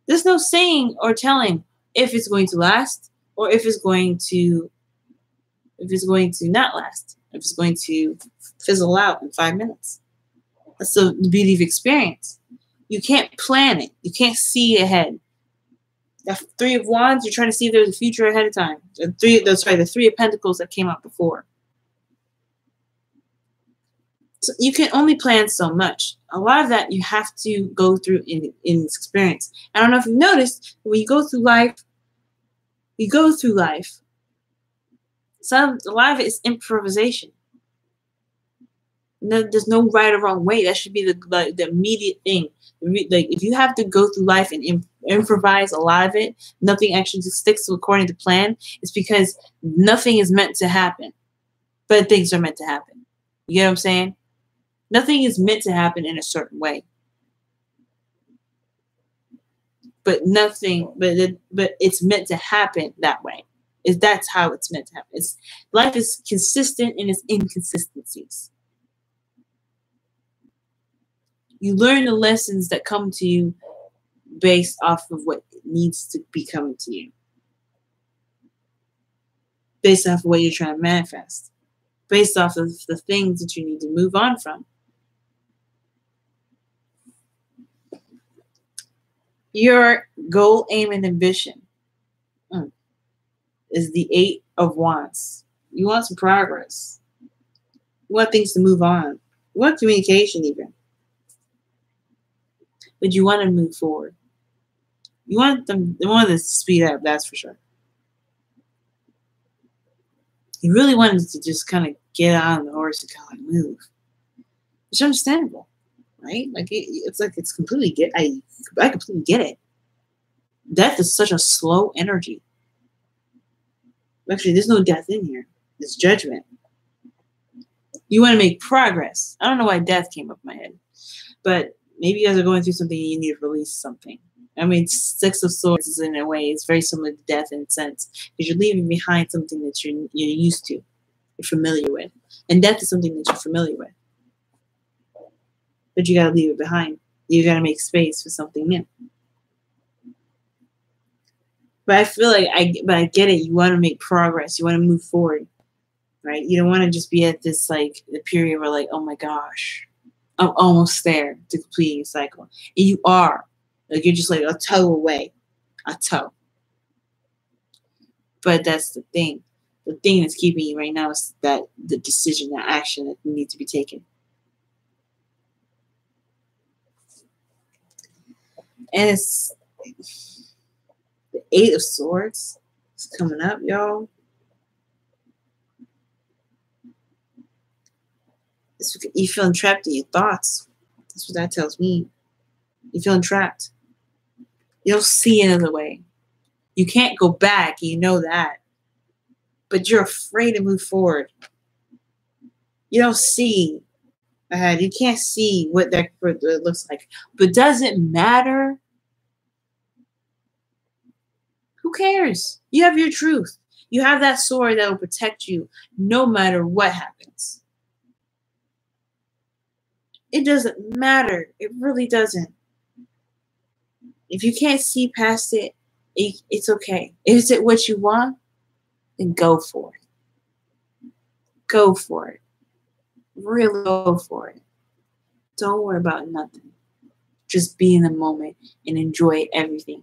There's no saying or telling if it's going to last or if it's going to not last. If it's going to fizzle out in 5 minutes. That's the beauty of experience. You can't plan it. You can't see ahead. The Three of Wands, you're trying to see if there's a future ahead of time. The Three of Pentacles that came out before. So you can only plan so much. A lot of that you have to go through in experience. I don't know if you've noticed, when you go through life, a lot of it is improvisation. No, there's no right or wrong way. That should be the immediate thing. Like if you have to go through life and improvise a lot of it, nothing actually sticks according to plan. It's because nothing is meant to happen, but things are meant to happen. You get what I'm saying? Nothing is meant to happen in a certain way, but it's meant to happen that way. That's how it's meant to happen. Life is consistent in its inconsistencies. You learn the lessons that come to you based off of what needs to be coming to you. Based off of what you're trying to manifest. Based off of the things that you need to move on from. Your goal, aim, and ambition is the Eight of Wands. You want some progress. You want things to move on. You want communication even. But you want to move forward. You want this to speed up, that's for sure. You really wanted to just kind of get on the horse and kind of like move. It's understandable, right? Like it's completely I completely get it. Death is such a slow energy. Actually, there's no death in here. It's judgment. You want to make progress. I don't know why death came up in my head. But maybe you guys are going through something and you need to release something. I mean, Six of Swords is in a way, it's very similar to death in a sense. Because you're leaving behind something that you're used to, you're familiar with. And death is something that you're familiar with. But you got to leave it behind. You got to make space for something new. But I feel like, I get it. You want to make progress. You want to move forward. Right? You don't want to just be at this, like, the period where, like, oh my gosh, I'm almost there to completing a cycle. And you are. Like, you're just like a toe away. A toe. But that's the thing. The thing that's keeping you right now is that the decision, the action that needs to be taken. And it's the Eight of Swords. It's coming up, y'all. You're feeling trapped in your thoughts. That's what that tells me. You're feeling trapped. You don't see another way. You can't go back. You know that. But you're afraid to move forward. You don't see ahead. You can't see what that looks like. But does it matter? Who cares? You have your truth. You have that sword that will protect you no matter what happens. It doesn't matter. It really doesn't. If you can't see past it, it's okay. Is it what you want? Then go for it. Go for it. Really go for it. Don't worry about nothing. Just be in the moment and enjoy everything.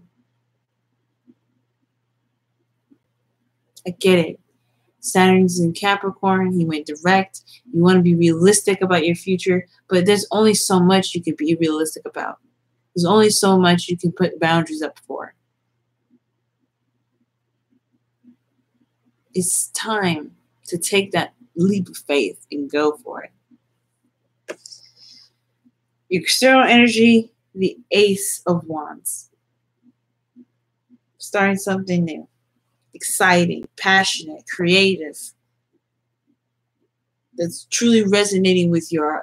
I get it. Saturn's in Capricorn. He went direct. You want to be realistic about your future, but there's only so much you can be realistic about. There's only so much you can put boundaries up for. It's time to take that leap of faith and go for it. Your external energy, the Ace of Wands. Starting something new. Exciting, passionate, creative. That's truly resonating with your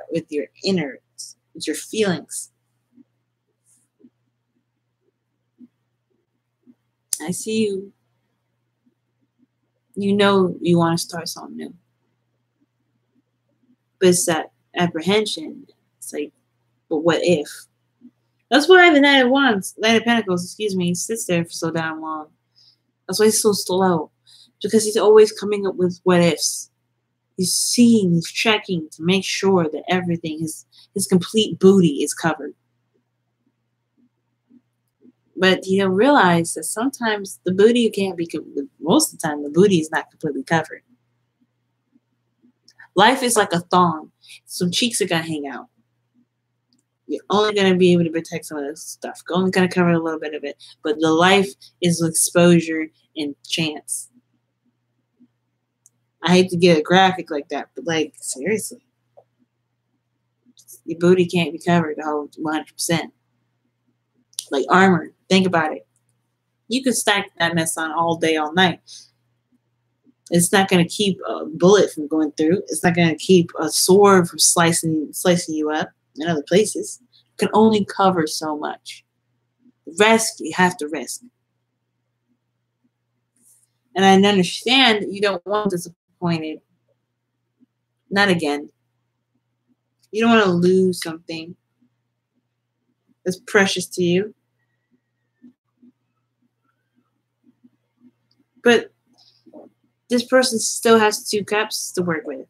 innards, with your feelings. I see you. You know you want to start something new. But it's that apprehension. It's like, but what if? That's why the Knight of Pentacles, sits there for so damn long. That's why he's so slow. Because he's always coming up with what ifs. He's seeing, he's checking to make sure that everything, his complete booty is covered. But you don't realize that sometimes the booty can't be, most of the time, the booty is not completely covered. Life is like a thong. Some cheeks are going to hang out. You're only going to be able to protect some of this stuff. You're only going to cover a little bit of it. But the life is exposure and chance. I hate to get a graphic like that, but like, seriously. Your booty can't be covered the whole 100%. Like armor. Think about it. You could stack that mess on all day, all night. It's not going to keep a bullet from going through. It's not going to keep a sword from slicing you up in other places. It can only cover so much. The rest, you have to risk. And I understand that you don't want to be disappointed. Not again. You don't want to lose something that's precious to you. But this person still has 2 cups to work with.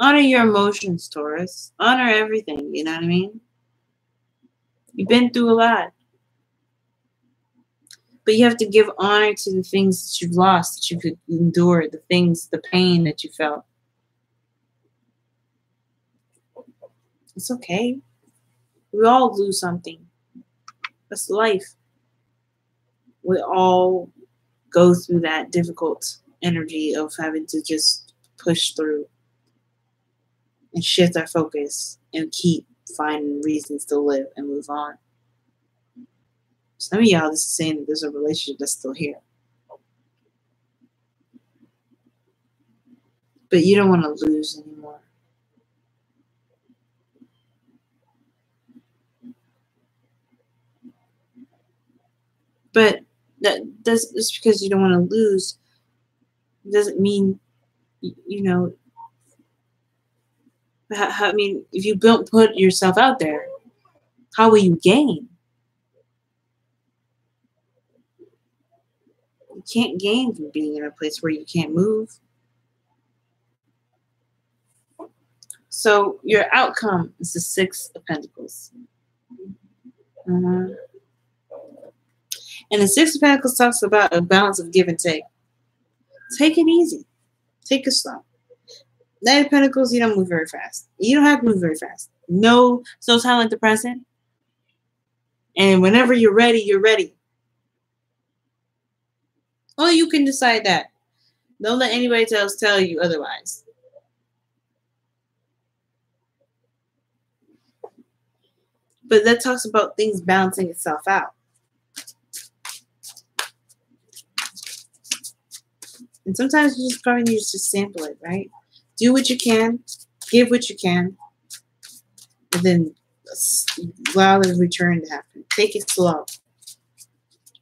Honor your emotions, Taurus. Honor everything, you know what I mean? You've been through a lot. But you have to give honor to the things that you've lost, that you could endure, the pain that you felt. It's okay. We all lose something. That's life. We all go through that difficult energy of having to just push through and shift our focus and keep finding reasons to live and move on. Some of y'all, this is saying that there's a relationship that's still here. But you don't want to lose anymore. But just because you don't want to lose doesn't mean, you know, I mean, if you don't put yourself out there, how will you gain? You can't gain from being in a place where you can't move. So your outcome is the Six of Pentacles. And the Six of Pentacles talks about a balance of give and take. Take it easy. Take it slow. Knight of Pentacles, you don't move very fast. You don't have to move very fast. No, it's no time like the present. And whenever you're ready, you're ready. Oh, you can decide that. Don't let anybody else tell you otherwise. But that talks about things balancing itself out. And sometimes you just probably need to just sample it, right? Do what you can, give what you can, and then allow the return to happen. Take it slow.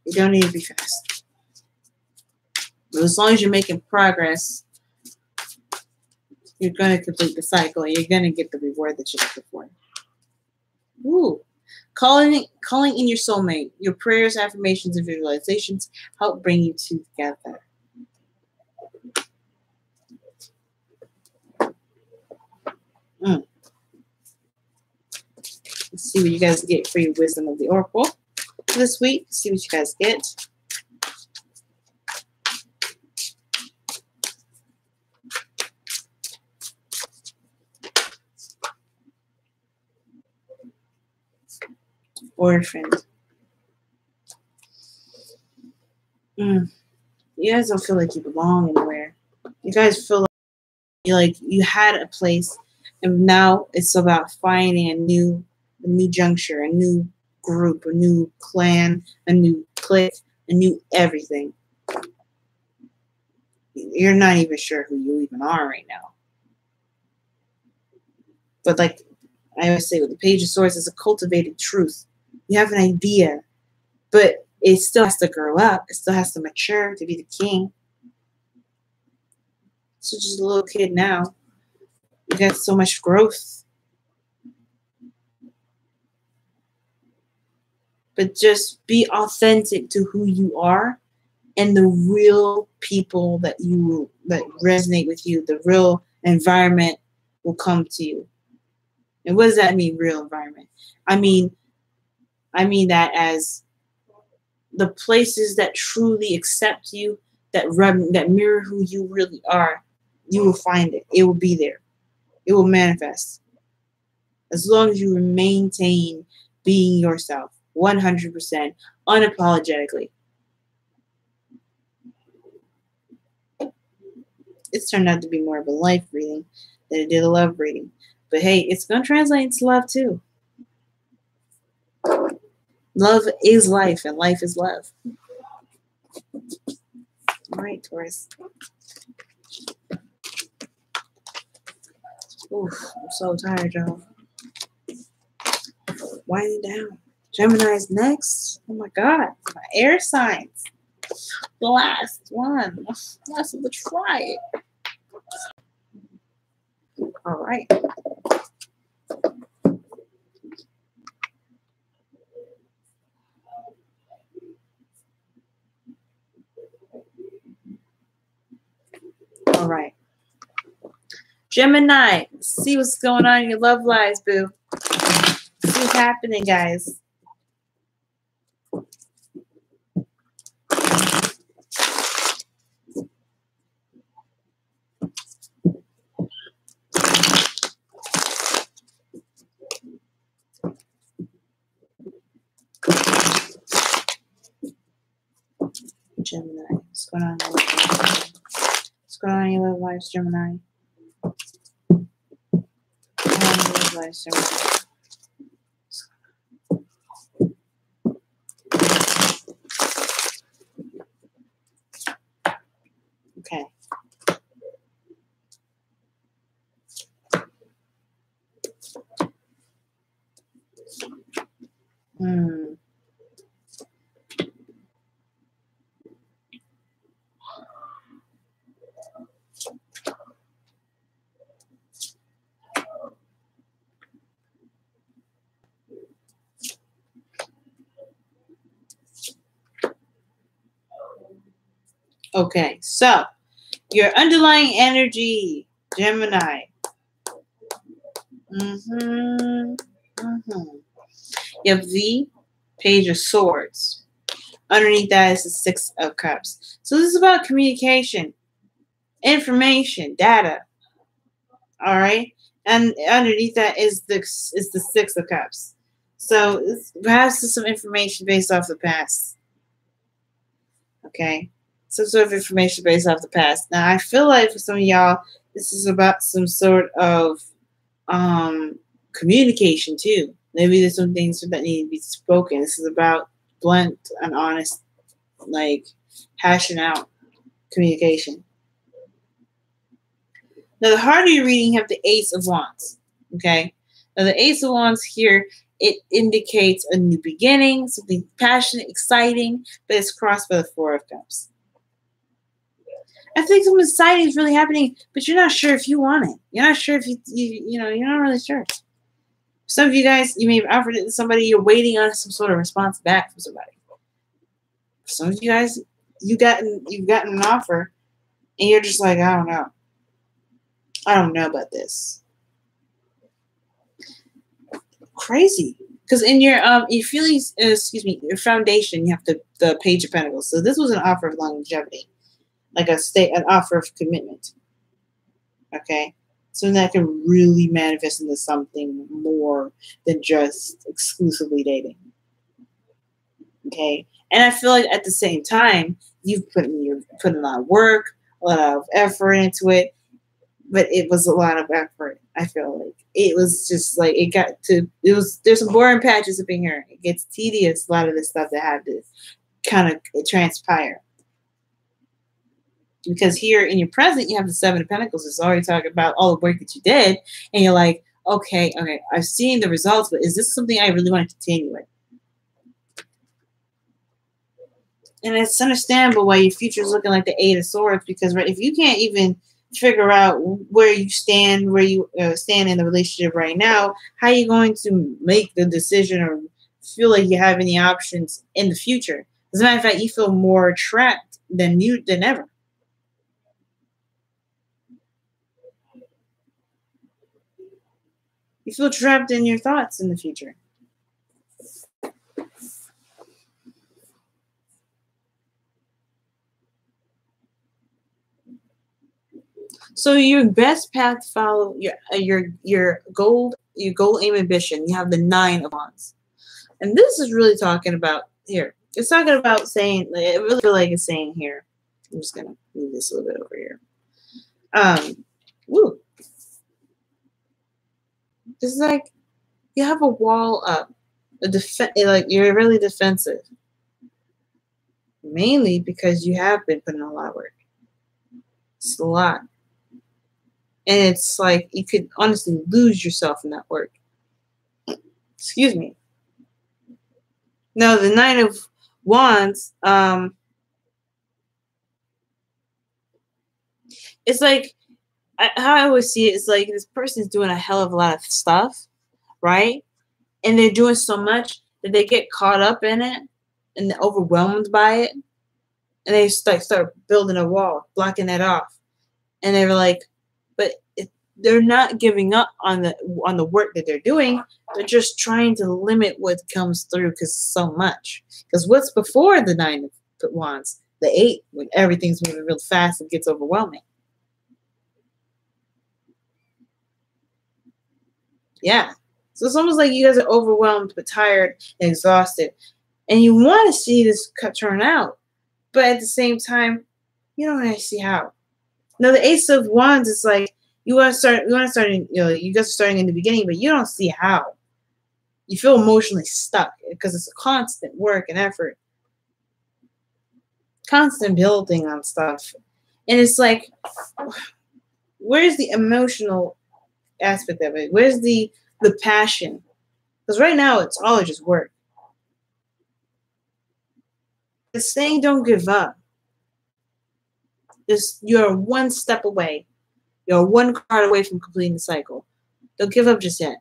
You don't need to be fast. But as long as you're making progress, you're going to complete the cycle and you're going to get the reward that you're looking for. Ooh. Calling in your soulmate. Your prayers, affirmations, and visualizations help bring you two together. Let's see what you guys get for your wisdom of the oracle this week. See what you guys get. Orphan. You guys don't feel like you belong anywhere. You guys feel like you had a place, and now it's about finding a new juncture, a new group, a new clan, a new clique, a new everything. You're not even sure who you even are right now. But like I always say, with the Page of Swords, it's a cultivated truth. You have an idea, but it still has to grow up. It still has to mature to be the king. So just a little kid now. You got so much growth. But just be authentic to who you are and the real people that resonate with you. The real environment will come to you. And what does that mean, real environment? I mean that as the places that truly accept you, that mirror who you really are, you will find it. It will be there. It will manifest. As long as you maintain being yourself, 100%, unapologetically. It's turned out to be more of a life reading than it did a love reading. But hey, it's going to translate into love too. Love is life, and life is love. All right, Taurus. Oof, I'm so tired, y'all. Winding down. Gemini's next. Oh my God. My air signs. The last one. Last of the tribe. All right. All right. Gemini, see what's going on in your love lives, boo. See what's happening, guys. Gemini, what's going on in your love lives? What's going on in your love lives, Gemini? Okay. Okay, so your underlying energy, Gemini. You have the Page of Swords. Underneath that is the Six of Cups. So this is about communication, information, data. All right, and underneath that is the Six of Cups. So it's perhaps some information based off the past. Okay, some sort of information based off the past. Now I feel like for some of y'all, this is about some sort of communication too. Maybe there's some things that need to be spoken. This is about blunt and honest, like hashing out communication. Now, the harder you're reading, you have the Ace of Wands. Okay. Now, the Ace of Wands here, it indicates a new beginning, something passionate, exciting, but it's crossed by the Four of Cups. I think something exciting is really happening, but you're not sure if you want it. You're not sure if you're not really sure. Some of you guys, you may have offered it to somebody, you're waiting on some sort of response back from somebody. Some of you guys, you've gotten an offer, and you're just like, I don't know. I don't know about this. Crazy. Because in your feelings, your foundation, you have the Page of Pentacles. So this was an offer of longevity. Like an offer of commitment. Okay? So that can really manifest into something more than just exclusively dating. Okay? And I feel like at the same time, you've put in a lot of work, a lot of effort into it, but it was a lot of effort. I feel like it was just like there's some boring patches up in here. It gets tedious, a lot of this stuff that had to kind of transpire. Because here in your present, you have the Seven of Pentacles. It's already talking about all the work that you did. And you're like, okay, I've seen the results, but is this something I really want to continue with? And it's understandable why your future is looking like the Eight of Swords, because if you can't even figure out where you stand in the relationship right now, how are you going to make the decision or feel like you have any options in the future? As a matter of fact, you feel more trapped than ever. You feel trapped in your thoughts in the future. So your best path to follow your goal aim ambition. You have the Nine of Wands, and this is really talking about here. It's talking about saying. I really feel like it's saying here. I'm just gonna move this a little bit over here. Woo. It's like you have a wall up, like you're really defensive, mainly because you have been putting in a lot of work. It's a lot. And it's like you could honestly lose yourself in that work. Excuse me. Now, the Nine of Wands, it's like, how I always see it is like this person's doing a hell of a lot of stuff, right? And they're doing so much that they get caught up in it and they're overwhelmed by it. And they start building a wall, blocking that off. And they were like, but they're not giving up on the work that they're doing. They're just trying to limit what comes through because so much. Because what's before the Nine of Wands? The Eight, when everything's moving real fast, it gets overwhelming. Yeah. So it's almost like you guys are overwhelmed but tired and exhausted. And you want to see this turn out. But at the same time, you don't really see how. Now, the Ace of Wands is like, you guys are starting in the beginning, but you don't see how. You feel emotionally stuck because it's a constant work and effort. Constant building on stuff. And it's like, where's the emotional aspect of it? Where's the the passion. Because right now, it's all just work. It's saying don't give up. You're one step away. You're one card away from completing the cycle. Don't give up just yet.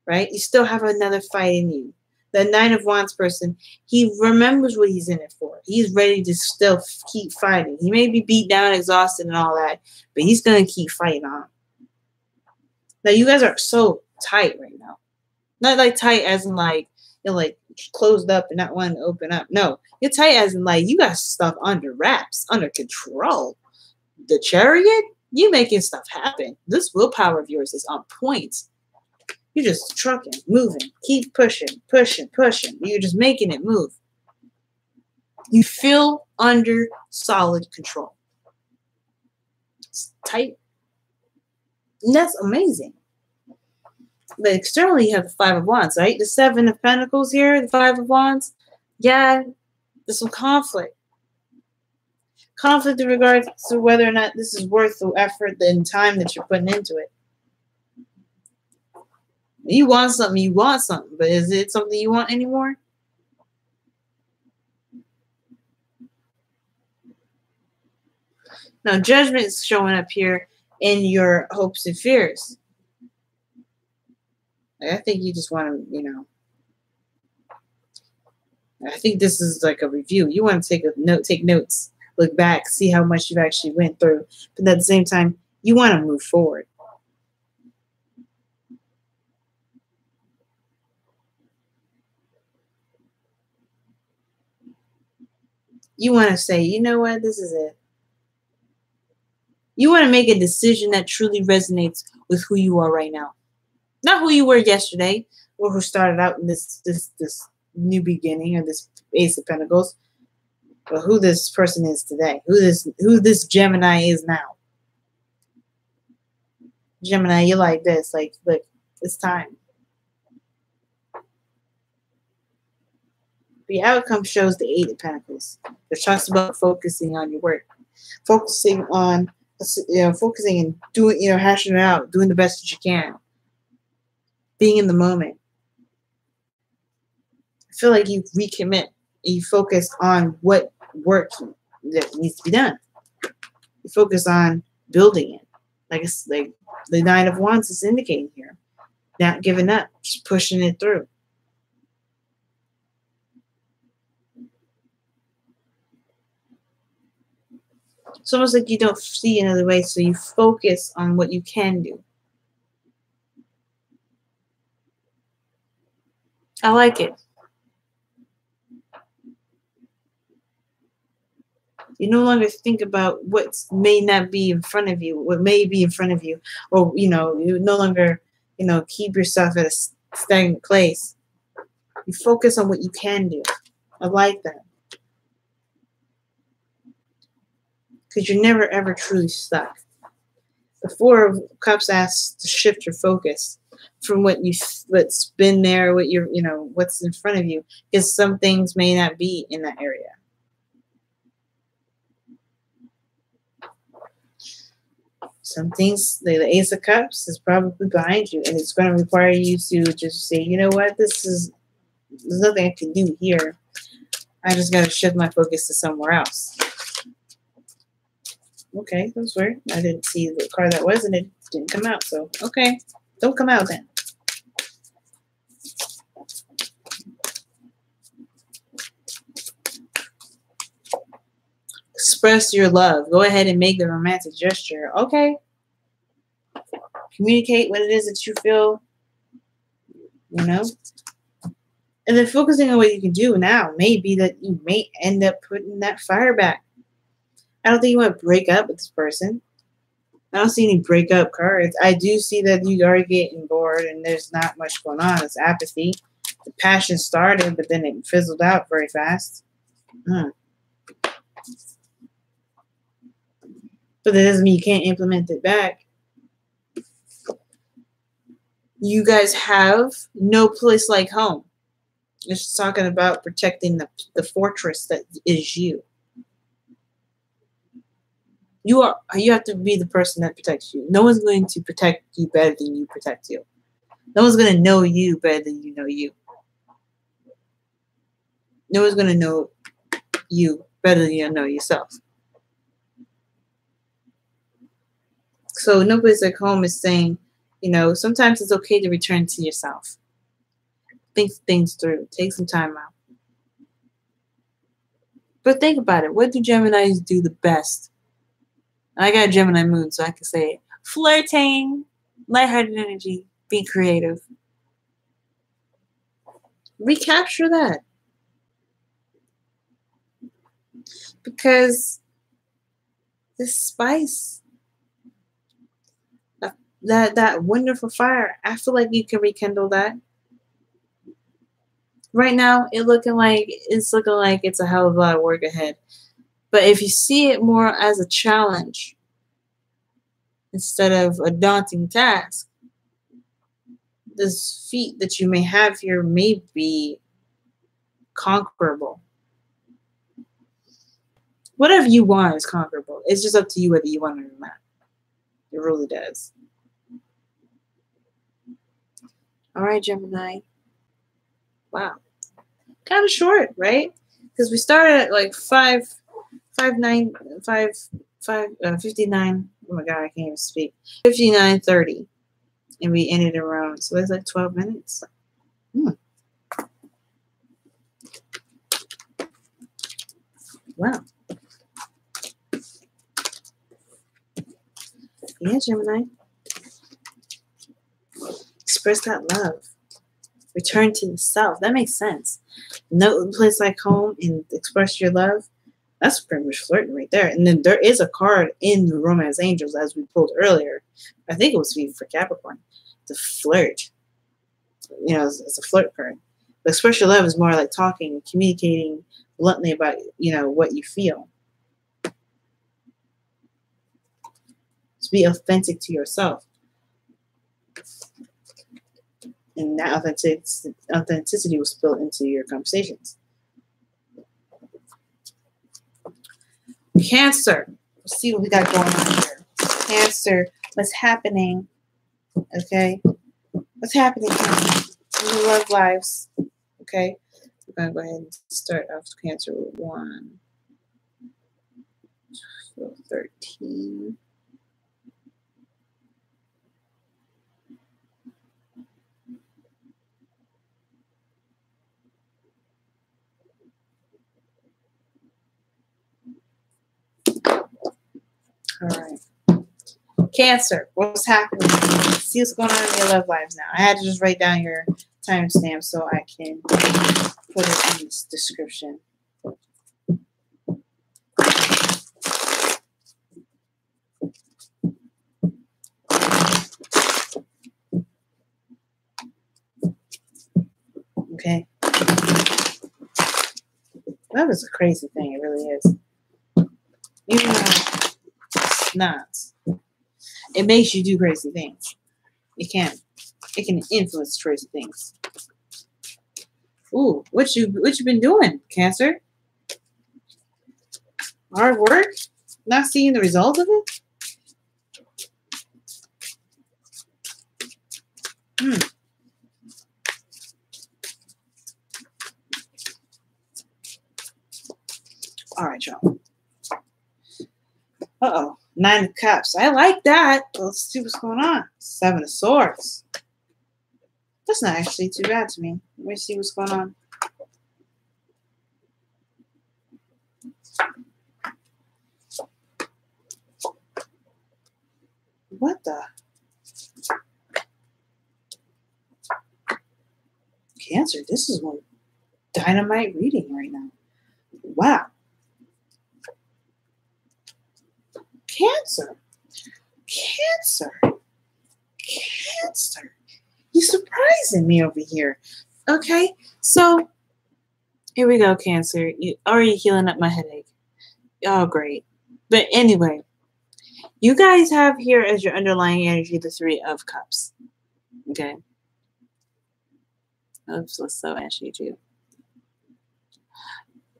Right? You still have another fight in you. The 9 of Wands person, he remembers what he's in it for. He's ready to still keep fighting. He may be beat down, exhausted, and all that, but he's going to keep fighting on. Now, you guys are so tight right now. Not like tight as in like, you're like closed up and not wanting to open up. No, you're tight as in like you got stuff under wraps, under control. The Chariot, you making stuff happen. This willpower of yours is on point. You're just trucking, moving, keep pushing, pushing, pushing. You're just making it move. You feel under solid control. It's tight. And that's amazing. But externally, you have the 5 of Wands, right? The 7 of Pentacles here, the 5 of Wands. Yeah, there's some conflict. Conflict in regards to whether or not this is worth the effort and time that you're putting into it. You want something, but is it something you want anymore? Now, judgment is showing up here in your hopes and fears. I think you just want to, I think this is like a review. You want to take notes, look back, see how much you've actually went through. But at the same time, you want to move forward. You want to say, you know what, this is it. You want to make a decision that truly resonates with who you are right now. Not who you were yesterday or who started out in this new beginning or this Ace of Pentacles, but who this person is today, who this Gemini is now. Gemini, you're like this, like, look, it's time. The outcome shows the 8 of Pentacles, which talks about focusing on your work, focusing on, focusing and doing, hashing it out, doing the best that you can, being in the moment. I feel like you recommit and you focus on what work that needs to be done. You focus on building it, like the 9 of Wands is indicating here, not giving up, just pushing it through. It's almost like you don't see another way, so you focus on what you can do. I like it. You no longer think about what may not be in front of you, what may be in front of you, or, you no longer, keep yourself at a stagnant place. You focus on what you can do. I like that. Because you're never, ever truly stuck. The 4 of Cups asks to shift your focus from what's been there, what what's in front of you, because some things may not be in that area. Some things, the Ace of Cups is probably behind you, and it's going to require you to just say, you know what, there's nothing I can do here. I just got to shift my focus to somewhere else. Okay, that was weird. I didn't see the card that was, and it didn't come out. So, okay, don't come out then. Express your love. Go ahead and make the romantic gesture. Okay. Communicate what it is that you feel, And then focusing on what you can do now may be that you may end up putting that fire back. I don't think you want to break up with this person. I don't see any breakup cards. I do see that you are getting bored and there's not much going on. It's apathy. The passion started, but then it fizzled out very fast. But that doesn't mean you can't implement it back. You guys have no place like home. It's talking about protecting the fortress that is you. You have to be the person that protects you. No one's going to protect you better than you protect you. No one's going to know you better than you know you. No one's going to know you better than you know yourself. So Nobody's Like Home is saying, you know, sometimes it's okay to return to yourself. Think things through. Take some time out. But think about it. What do Geminis do the best? I got a Gemini moon, so I can say it. Flirting, lighthearted energy, being creative. Recapture that. Because this spice, that wonderful fire, I feel like you can rekindle that. Right now, it's looking like it's a hell of a lot of work ahead. But if you see it more as a challenge instead of a daunting task, this feat that you may have here may be conquerable. Whatever you want is conquerable. It's just up to you whether you want it or not. It really does. All right, Gemini. Wow. Kind of short, right? Because we started at like 59. Oh my God, I can't even speak. 59:30. And we ended around, so it's like 12 minutes. Wow. Yeah, Gemini. Express that love. Return to the self. That makes sense. No place like home and express your love. That's pretty much flirting right there. And then there is a card in the Romance Angels, as we pulled earlier. I think it was for Capricorn. The flirt. You know, it's a flirt card. But express your love is more like talking, communicating bluntly about, you know, what you feel. To be authentic to yourself. And that authenticity was built into your conversations. Cancer. Let's see what we got going on here. Cancer. What's happening? Okay. What's happening in your love lives? Okay. We're going to go ahead and start off Cancer with 1. So 13. All right. Cancer, what's happening? See what's going on in your love lives now. I had to just write down your timestamp so I can put it in this description. Okay. That was a crazy thing. It really is. Even though it's not, it makes you do crazy things. It can. It can influence crazy things. Ooh, what you been doing, Cancer? Hard work? Not seeing the result of it? All right, y'all. Uh-oh. 9 of Cups. I like that. Let's see what's going on. 7 of Swords. That's not actually too bad to me. Let me see what's going on. What the? Cancer, this is one dynamite reading right now. Wow. Cancer. Cancer. Cancer. You're surprising me over here. Okay, so here we go, Cancer. You already healing up my headache. Oh, great. But anyway, you guys have here as your underlying energy the 3 of Cups. Okay. Oops, that's so ashy too.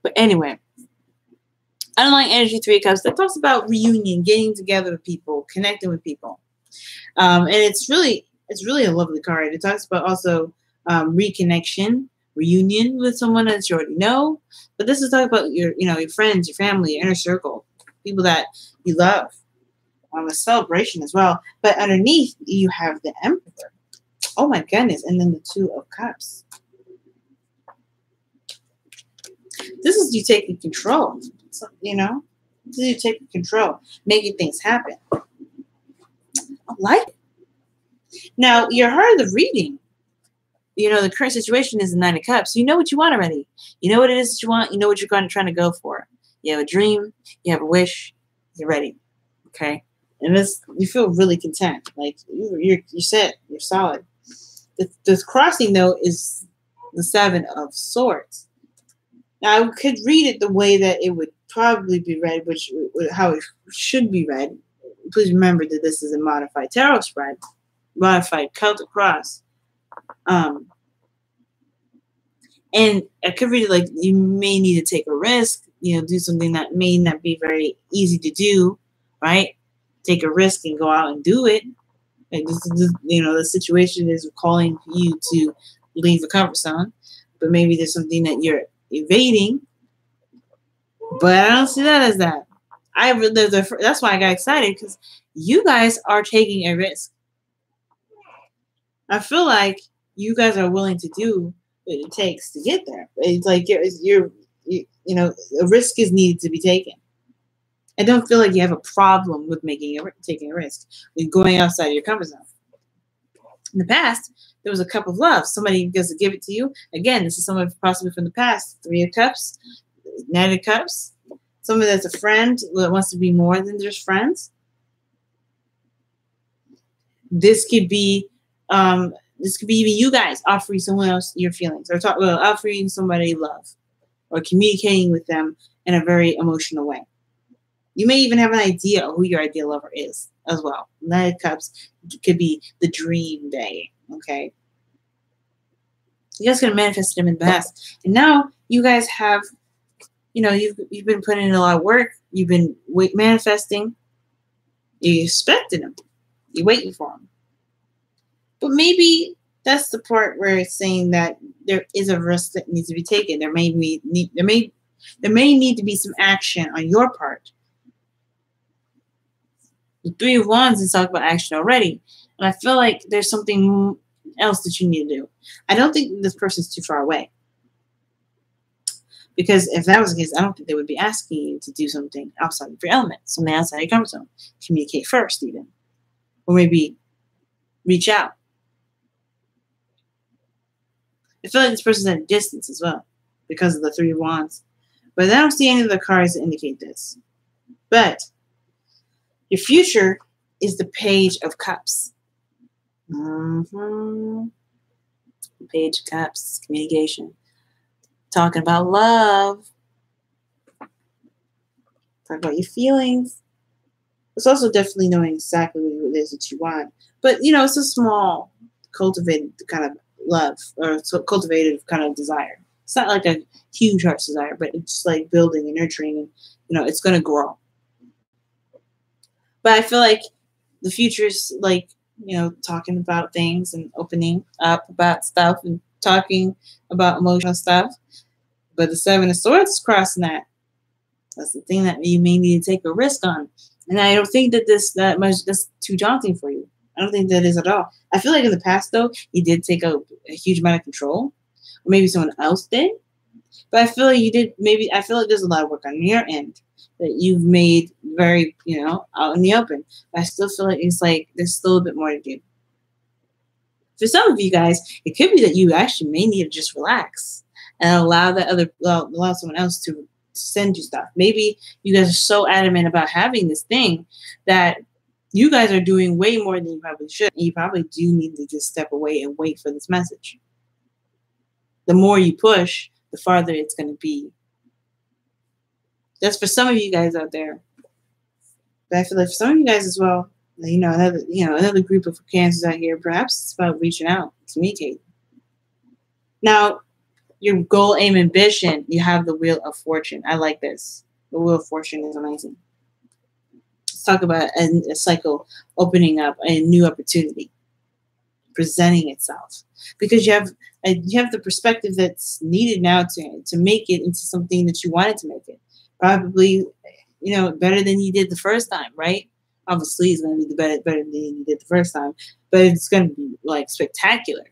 But anyway, Unlike energy 3 of Cups, that talks about reunion, getting together with people, connecting with people. And it's really a lovely card. It talks about also reconnection, reunion with someone that you already know. But this is talking about your friends, your family, your inner circle, people that you love. A celebration as well. But underneath, you have the Emperor. Oh my goodness. And then the 2 of Cups. This is you taking control. So, this is you taking control, making things happen. I like it. Now, your heart of the reading, the current situation is the 9 of Cups. You know what you want already. You know what it is that you want. You know what you're trying to go for. You have a dream. You have a wish. You're ready. Okay? And you feel really content. Like, you're set. You're solid. The crossing, though, is the 7 of Swords. Now, I could read it the way that it would probably be read, how it should be read. Please remember that this is a modified tarot spread, modified Celtic cross. And I could read it like you may need to take a risk, do something that may not be very easy to do, right? Take a risk and go out and do it. Like the situation is calling you to leave the comfort zone, but maybe there's something that you're evading. But I don't see that as that. That's why I got excited, because you guys are taking a risk. I feel like you guys are willing to do what it takes to get there. It's like a risk is needed to be taken. I don't feel like you have a problem with taking a risk, with going outside of your comfort zone. In the past, there was a cup of love. Somebody goes to give it to you. Again, this is someone possibly from the past. 3 of Cups, 9 of Cups. Someone that's a friend that wants to be more than just friends. This could be even you guys offering someone else your feelings, or offering somebody love, or communicating with them in a very emotional way. You may even have an idea of who your ideal lover is as well. 9 of Cups could be the dream day. Okay. You guys could have manifested them in the past. And now you guys have, you've been putting in a lot of work. You've been manifesting. You're expecting them. You're waiting for them. But maybe that's the part where it's saying that there is a risk that needs to be taken. There may need to be some action on your part. The 3 of Wands is talking about action already. And I feel like there's something else that you need to do. I don't think this person's too far away. Because if that was the case, I don't think they would be asking you to do something outside of your element, something outside of your comfort zone. Communicate first, even. Or maybe reach out. I feel like this person's at a distance as well, because of the 3 of Wands. But I don't see any of the cards that indicate this. But your future is the Page of Cups. Page of Cups, communication. Talking about love. Talk about your feelings. It's also definitely knowing exactly what it is that you want. But, it's a small, cultivated kind of love, or cultivated kind of desire. It's not like a huge heart's desire, but it's like building and nurturing, and, it's going to grow. But I feel like the future is like, talking about things and opening up about stuff and talking about emotional stuff. But the 7 of Swords is crossing that. That's the thing that you may need to take a risk on. And I don't think that that's too daunting for you. I don't think that is at all. I feel like in the past, though, you did take a huge amount of control. Or maybe someone else did. But I feel like you did, I feel like there's a lot of work on your end that you've made very, out in the open. But I still feel like it's like there's still a bit more to do. For some of you guys, it could be that you actually may need to just relax and allow someone else to send you stuff. Maybe you guys are so adamant about having this thing that you guys are doing way more than you probably should. And you probably do need to just step away and wait for this message. The more you push, the farther it's going to be. That's for some of you guys out there. But I feel like for some of you guys as well, another group of Cancers out here, perhaps it's about reaching out, communicating. Now, your goal, aim, ambition, you have the Wheel of Fortune. I like this. The Wheel of Fortune is amazing. Let's talk about a cycle opening up, a new opportunity presenting itself, because you have the perspective that's needed now to make it into something that you wanted to make it. Probably, better than you did the first time, right? Obviously, it's going to be better than you did the first time, but it's going to be like spectacular.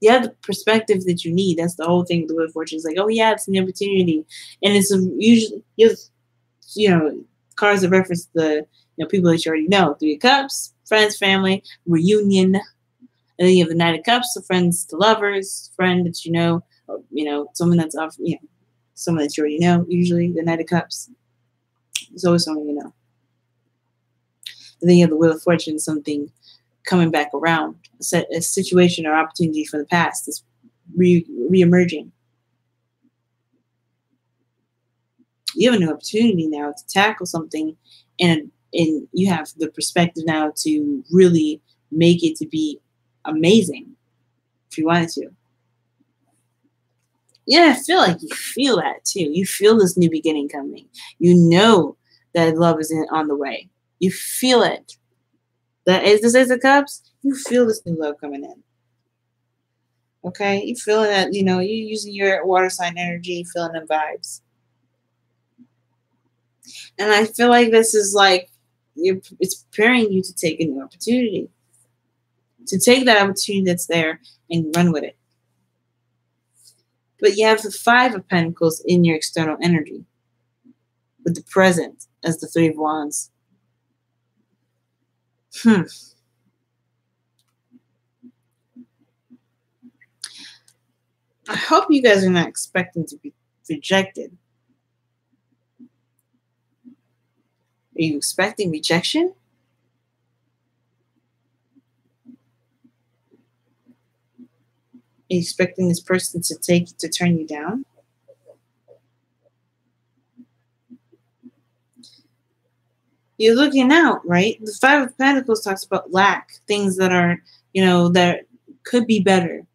You have the perspective that you need. That's the whole thing with the Wheel of Fortune. It's like, oh yeah, it's an opportunity, and it's usually cards that reference the people that you already know. Three of Cups, friends, family, reunion, and then you have the Knight of Cups, the friends, the lovers, friend that someone that's off, someone that you already know. Usually, the Knight of Cups. It's always someone you know. And then you have the Wheel of Fortune, something coming back around, a situation or opportunity from the past is re-emerging. You have a new opportunity now to tackle something, and you have the perspective now to really make it to be amazing if you wanted to. Yeah, I feel like you feel that too. You feel this new beginning coming. You know that love is on the way. You feel it. That is this Ace of Cups. You feel this new love coming in. Okay, you feeling that? You're using your water sign energy, feeling the vibes. And I feel like this is like it's preparing you to take a new opportunity, to take that opportunity that's there and run with it. But you have the Five of Pentacles in your external energy, with the present as the Three of Wands. I hope you guys are not expecting to be rejected. Are you expecting rejection? Are you expecting this person to turn you down? You're looking out, right? The Five of Pentacles talks about lack, things that are, that could be better.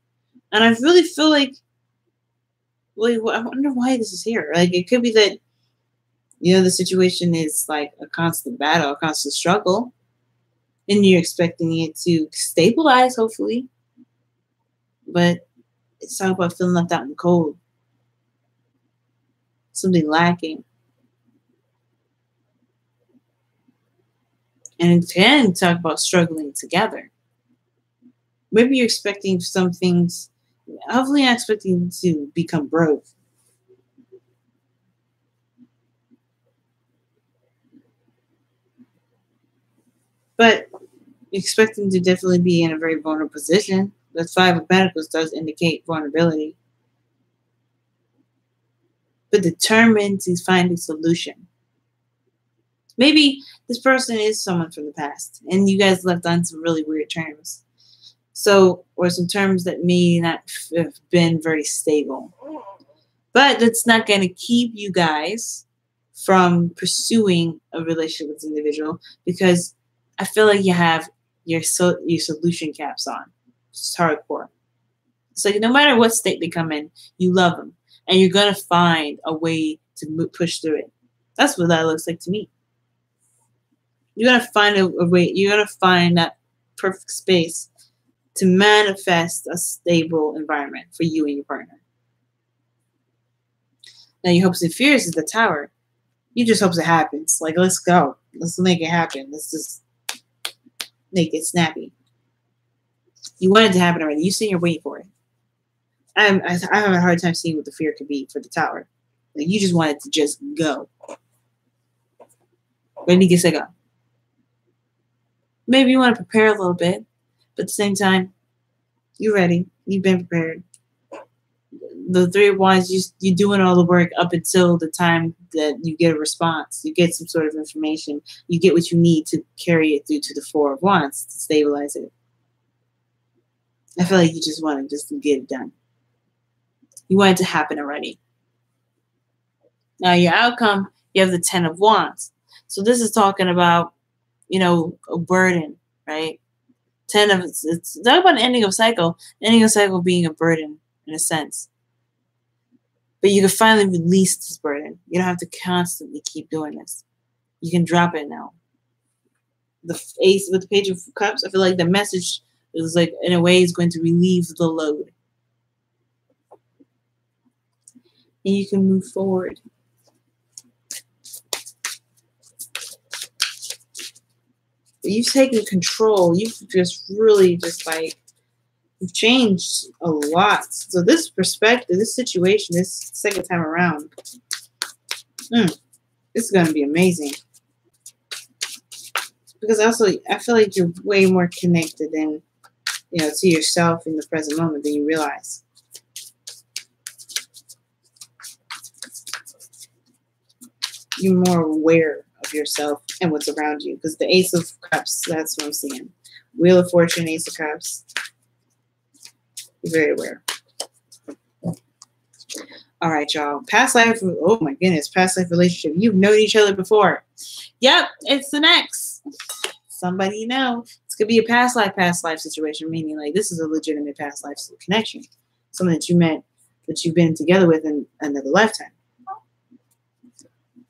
And I really feel like, I wonder why this is here. Like, it could be that, the situation is like a constant battle, a constant struggle, and you're expecting it to stabilize, hopefully. But it's talking about feeling left out in the cold. Something lacking. And it can talk about struggling together. Maybe you're expecting some things, hopefully not expecting to become broke. But you're expecting to definitely be in a very vulnerable position. The Five of Pentacles does indicate vulnerability. But determined to find a solution. Maybe this person is someone from the past, and you guys left on some really weird terms. So, or some terms that may not have been very stable. But that's not going to keep you guys from pursuing a relationship with this individual, because I feel like you have your solution caps on. It's hardcore. So no matter what state they come in, you love them. And you're going to find a way to push through it. That's what that looks like to me. You're going to find a way. You're going to find that perfect space to manifest a stable environment for you and your partner. Now, your hopes and fears is the Tower. You just hope it happens. Like, let's go. Let's make it happen. Let's just make it snappy. You want it to happen already. You say you're waiting for it. I have a hard time seeing what the fear could be for the Tower. Like, you just want it to just go. Ready to get set go. Maybe you want to prepare a little bit, but at the same time, you're ready. You've been prepared. The Three of Wands, you're doing all the work up until the time that you get a response. You get some sort of information. You get what you need to carry it through to the Four of Wands to stabilize it. I feel like you just want to just get it done. You want it to happen already. Now, your outcome, you have the Ten of Wands. So this is talking about, a burden, right? It's talking about an ending of cycle. Ending of cycle being a burden, in a sense. But you can finally release this burden. You don't have to constantly keep doing this. You can drop it now. The Ace with the Page of Cups, I feel like the message is like, in a way, is going to relieve the load. And you can move forward. But you've taken control. You've just really just like, you've changed a lot. So this perspective, this situation, this second time around, this is going to be amazing. Because also, I feel like you're way more connected than, you know, to yourself in the present moment than you realize. You're more aware of yourself and what's around you. Because the Ace of Cups, that's what I'm seeing. Wheel of Fortune, Ace of Cups. You're very aware. All right, y'all. Past life, oh my goodness, past life relationship. You've known each other before. Yep, it's an ex. Somebody you know. It's going to be a past life situation, meaning like this is a legitimate past life connection. Someone that you met, that you've been together with in another lifetime.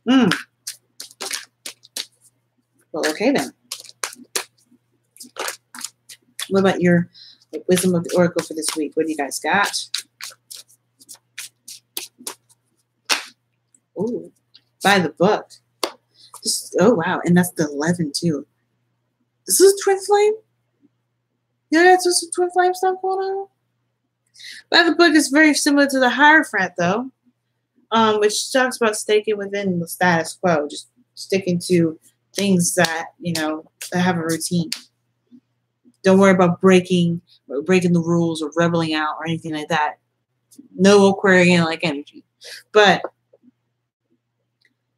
Well, okay then. What about your wisdom of the oracle for this week? What do you guys got? Ooh, by the book. Just, oh, wow. And that's the 11, too. This is twin flame? Yeah, that's just some twin flame stuff going on. By the book is very similar to the Hierophant, though, which talks about sticking within the status quo, just sticking to things that, you know, that have a routine. Don't worry about breaking the rules or rebelling out or anything like that. No Aquarian-like energy. But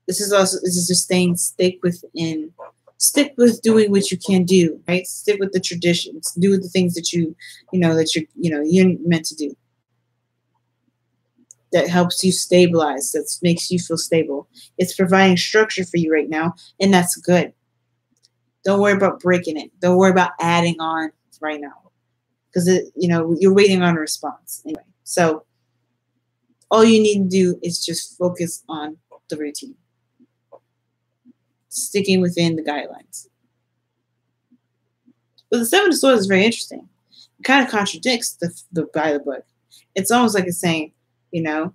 this is just staying, stick with doing what you can do, right? Stick with the traditions, do the things that you're meant to do. That helps you stabilize, that makes you feel stable. It's providing structure for you right now, and that's good. Don't worry about breaking it. Don't worry about adding on right now, because you're waiting on a response anyway. So all you need to do is just focus on the routine, sticking within the guidelines. But the Seven of Swords is very interesting. It kind of contradicts the by the book. It's almost like it's saying, it's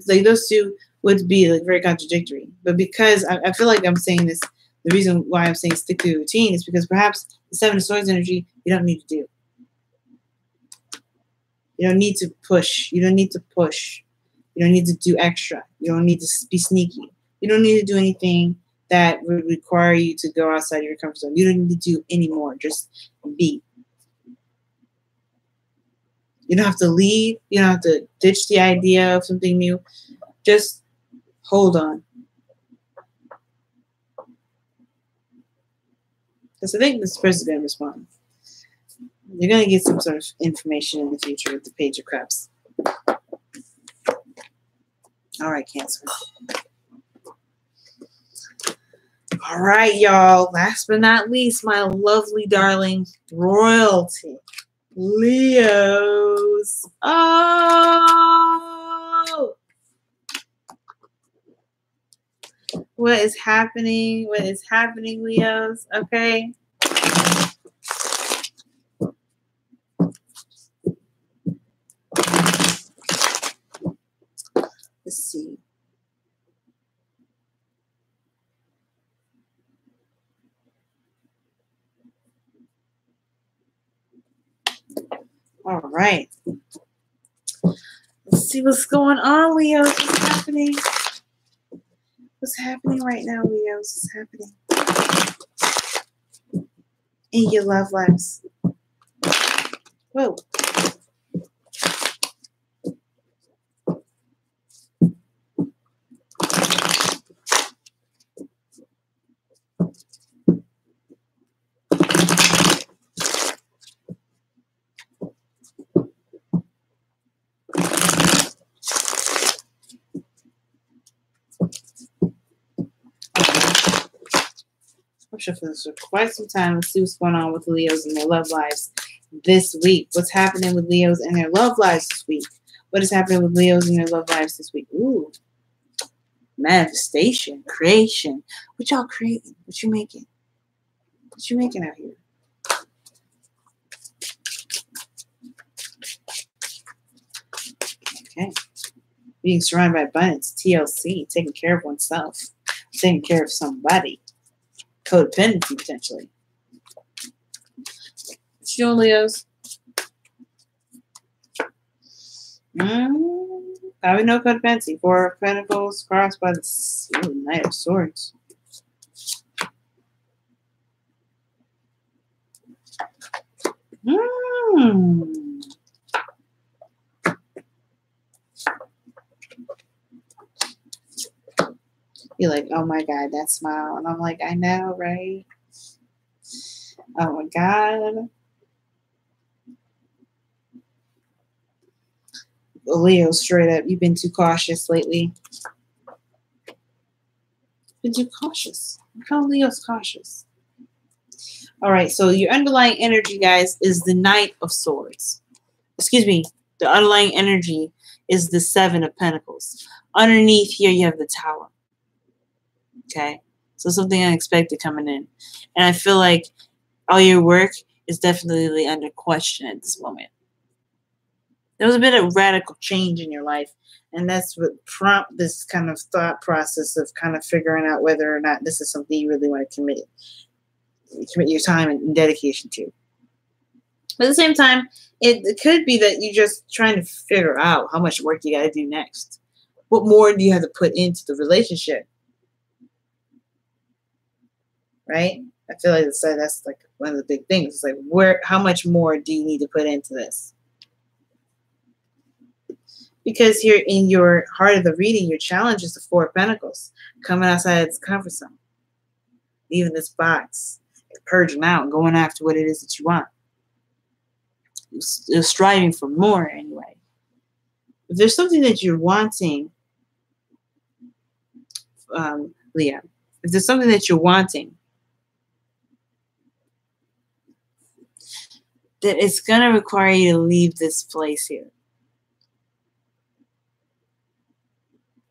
like those two would be like very contradictory. But because I feel like I'm saying this, the reason why I'm saying stick to the routine is because perhaps the Seven of Swords energy you don't need to do. You don't need to push. You don't need to push. You don't need to do extra. You don't need to be sneaky. You don't need to do anything that would require you to go outside your comfort zone. You don't need to do any more. Just be. You don't have to leave. You don't have to ditch the idea of something new. Just hold on. Because I think this person's going to respond. You're going to get some sort of information in the future with the Page of Cups. All right, Cancer. All right, y'all. Last but not least, my lovely, darling royalty. Leos. Oh! What is happening? What is happening, Leos? Okay. Let's see. All right. Let's see what's going on, Leos. What's happening? What's happening right now, Leos? What's happening in your love lives? Whoa. I'm sure for this for quite some time. Let's see what's going on with the Leos and their love lives this week. What's happening with Leos and their love lives this week? What is happening with Leos in their love lives this week? Ooh. Manifestation, creation. What y'all creating? What you making? What you making out here? Okay. Being surrounded by abundance, TLC, taking care of oneself, taking care of somebody. Codependency, potentially. What you doing, Leos? Probably no codependency. Four of Pentacles crossed by the Knight of Swords. You're like, oh my God, that smile. And I'm like, I know, right? Oh my God. Leo, straight up, you've been too cautious lately. Been too cautious. How Leo's cautious? All right, so your underlying energy, guys, is the Knight of Swords. Excuse me. The underlying energy is the Seven of Pentacles. Underneath here, you have the Tower. Okay? So something unexpected coming in. And I feel like all your work is definitely under question at this moment. There was a bit of radical change in your life, and that's what prompted this kind of thought process of kind of figuring out whether or not this is something you really want to commit your time and dedication to. But at the same time, it could be that you're just trying to figure out how much work you got to do next. What more do you have to put into the relationship? Right? I feel like that's like one of the big things. It's like, how much more do you need to put into this? Because here in your heart of the reading, your challenge is the Four of Pentacles. Coming outside its comfort zone. Leaving this box. Purging out and going after what it is that you want. You're striving for more anyway. If there's something that you're wanting, Leo, if there's something that you're wanting, then it's going to require you to leave this place here.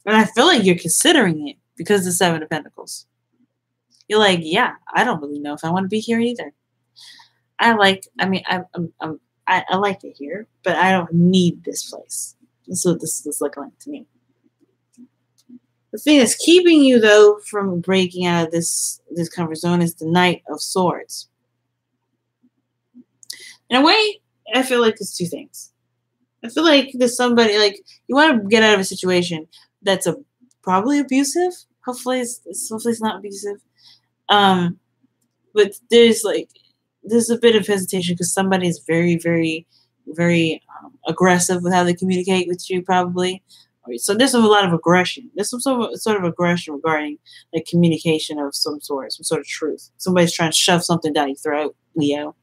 And I feel like you're considering it because of the Seven of Pentacles. You're like, yeah, I don't really know if I want to be here either. I like it here, but I don't need this place. That's what this is looking like to me. The thing that's keeping you, though, from breaking out of this comfort zone is the Knight of Swords. In a way, I feel like there's two things. I feel like there's somebody, like, you want to get out of a situation that's probably abusive. Hopefully it's not abusive. But there's a bit of hesitation because somebody is very, very, very aggressive with how they communicate with you, probably. So there's a lot of aggression. There's some sort of aggression regarding like communication of some sort of truth. Somebody's trying to shove something down your throat, Leo.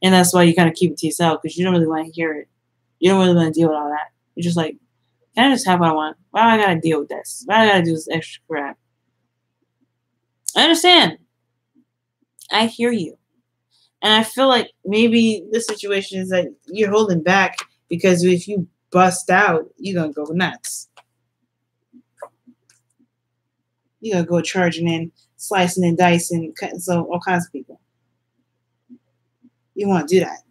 And that's why you kind of keep it to yourself because you don't really want to hear it. You don't really want to deal with all that. You're just like, can I just have what I want? Why do I got to deal with this? Why do I got to do this extra crap? I understand. I hear you. And I feel like maybe the situation is that you're holding back because if you bust out, you're going to go nuts. You're going to go charging in, slicing and dicing, cutting all kinds of people. You want to do that.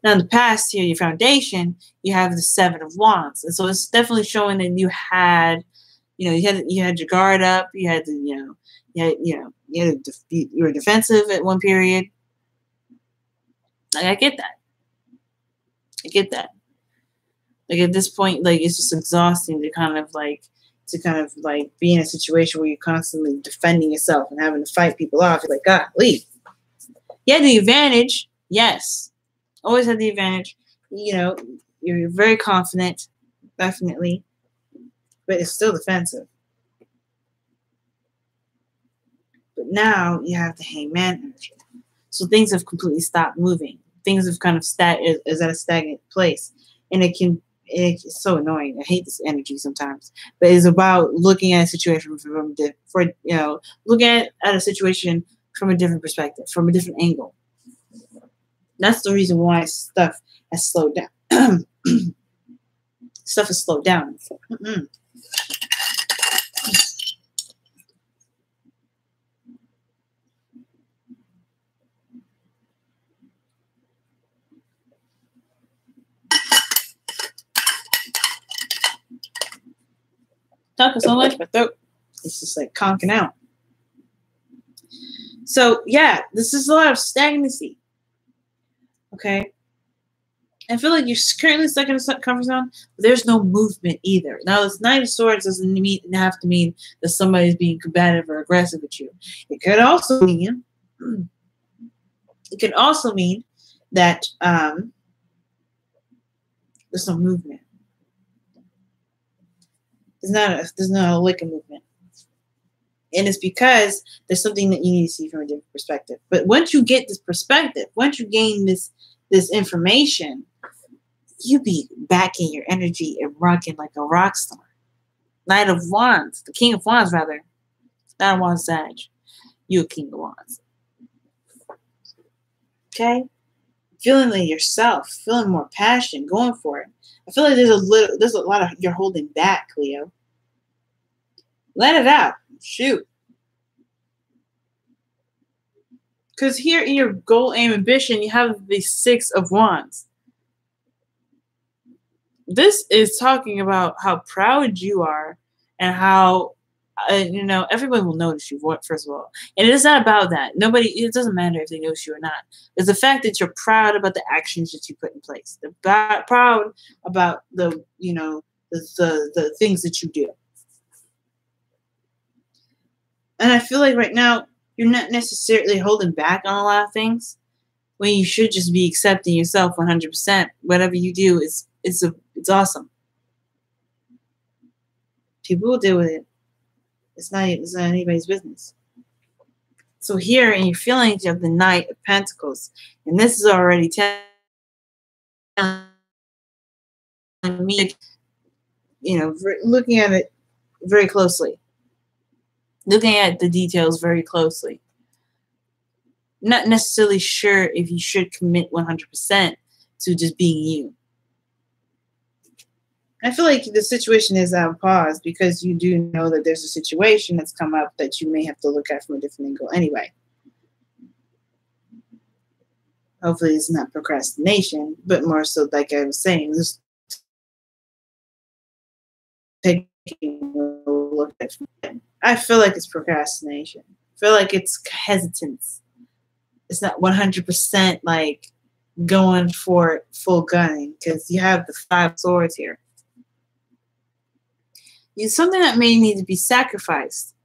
Now, in the past here, your foundation, you have the Seven of Wands. And so it's definitely showing that you had, you had your guard up. You had the, you were defensive at one period. Like, I get that. Like, at this point, like, it's just exhausting to kind of be in a situation where you're constantly defending yourself and having to fight people off. You're like, God, leave. You had the advantage. Yes. Always had the advantage. You're very confident. Definitely. But it's still defensive. But now you have the Hangman energy. So things have completely stopped moving. Things have kind of is at a stagnant place. And it's so annoying. I hate this energy sometimes. But it's about looking at a situation looking at a situation from a different perspective, from a different angle. That's the reason why stuff has slowed down. Stuff is slowed down. Talking so much, my throat is just like conking out. So yeah, this is a lot of stagnancy. Okay. I feel like you're currently stuck in a comfort zone, but there's no movement either. Now, this Knight of Swords doesn't have to mean that somebody's being combative or aggressive with you. It could also mean that there's no movement. There's not a lick of movement. And it's because there's something that you need to see from a different perspective. But once you get this perspective, once you gain this information, you be back in your energy and rocking like a rock star. Knight of Wands, the King of Wands, rather. Not a Wands Sag. You a King of Wands. Okay? Feeling like yourself, feeling more passion, going for it. I feel like there's a lot of you're holding back, Leo. Let it out. Shoot. Because here in your goal, aim, ambition, you have the Six of Wands. This is talking about how proud you are and how, everyone will notice you, first of all. And it's not about that. It doesn't matter if they notice you or not. It's the fact that you're proud about the actions that you put in place. They're proud about the things that you do. And I feel like right now, you're not necessarily holding back on a lot of things when you should just be accepting yourself 100%. Whatever you do, it's awesome. People will deal with it. It's not anybody's business. So here in your feelings, you have the Knight of Pentacles. And this is already telling me, looking at it very closely. Looking at the details very closely. Not necessarily sure if you should commit 100% to just being you. I feel like the situation is on pause because you do know that there's a situation that's come up that you may have to look at from a different angle anyway. Hopefully it's not procrastination, but more so like I was saying, just taking a look at it. I feel like it's procrastination. I feel like it's hesitance. It's not 100% like going for it full gunning because you have the Five of Swords here. It's something that may need to be sacrificed.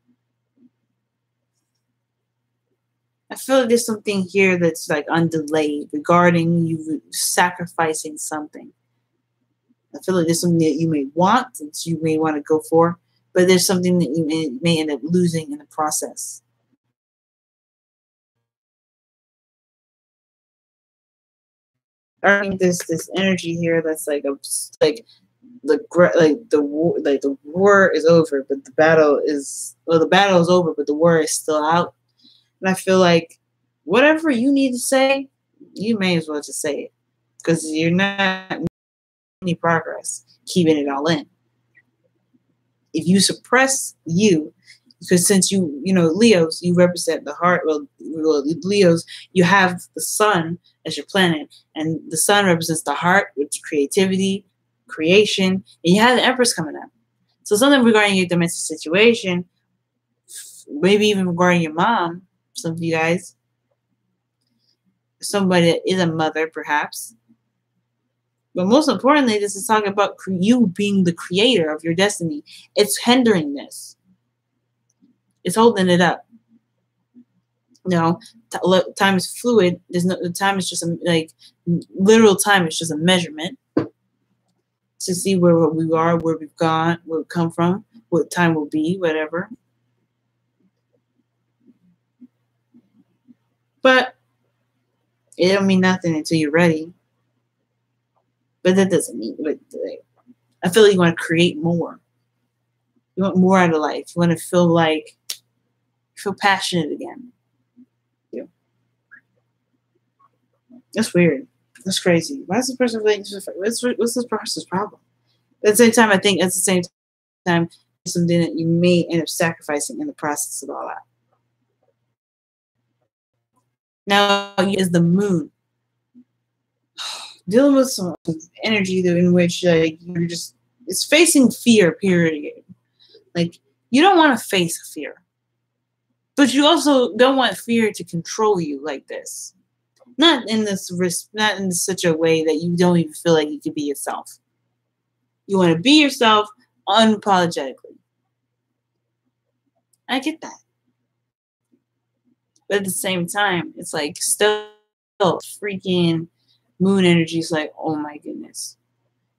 I feel like there's something here that's like undelayed regarding you sacrificing something. I feel like there's something that you may want, that you may want to go for, but there's something that you may end up losing in the process. I think there's this energy here that's like the war is over, but the battle is over, but the war is still out. And I feel like whatever you need to say, you may as well just say it because you're not making any progress keeping it all in. If you suppress you, because since Leos, you represent the heart. Well, Leos, you have the sun as your planet, and the sun represents the heart, which is creativity, creation, and you have the Empress coming up. So something regarding your domestic situation, maybe even regarding your mom, some of you guys, somebody that is a mother, perhaps. But most importantly, this is talking about you being the creator of your destiny. It's hindering this. It's holding it up. Time is fluid. Time is just literal time is just a measurement to see where we are, where we've gone, where we've come from, what time will be, whatever. But it don't mean nothing until you're ready. But that doesn't mean, I feel like you want to create more. You want more out of life. You want to feel passionate again. Yeah. That's weird. That's crazy. Why is this person feeling? What's this person's problem? At the same time, I think at the same time, something that you may end up sacrificing in the process of all that. Now is the moon dealing with some energy in which you're just it's facing fear. Period. Like you don't want to face fear, but you also don't want fear to control you like this. Not in such a way that you don't even feel like you can be yourself. You want to be yourself unapologetically. I get that. But at the same time, it's like still freaking moon energy is like, oh my goodness.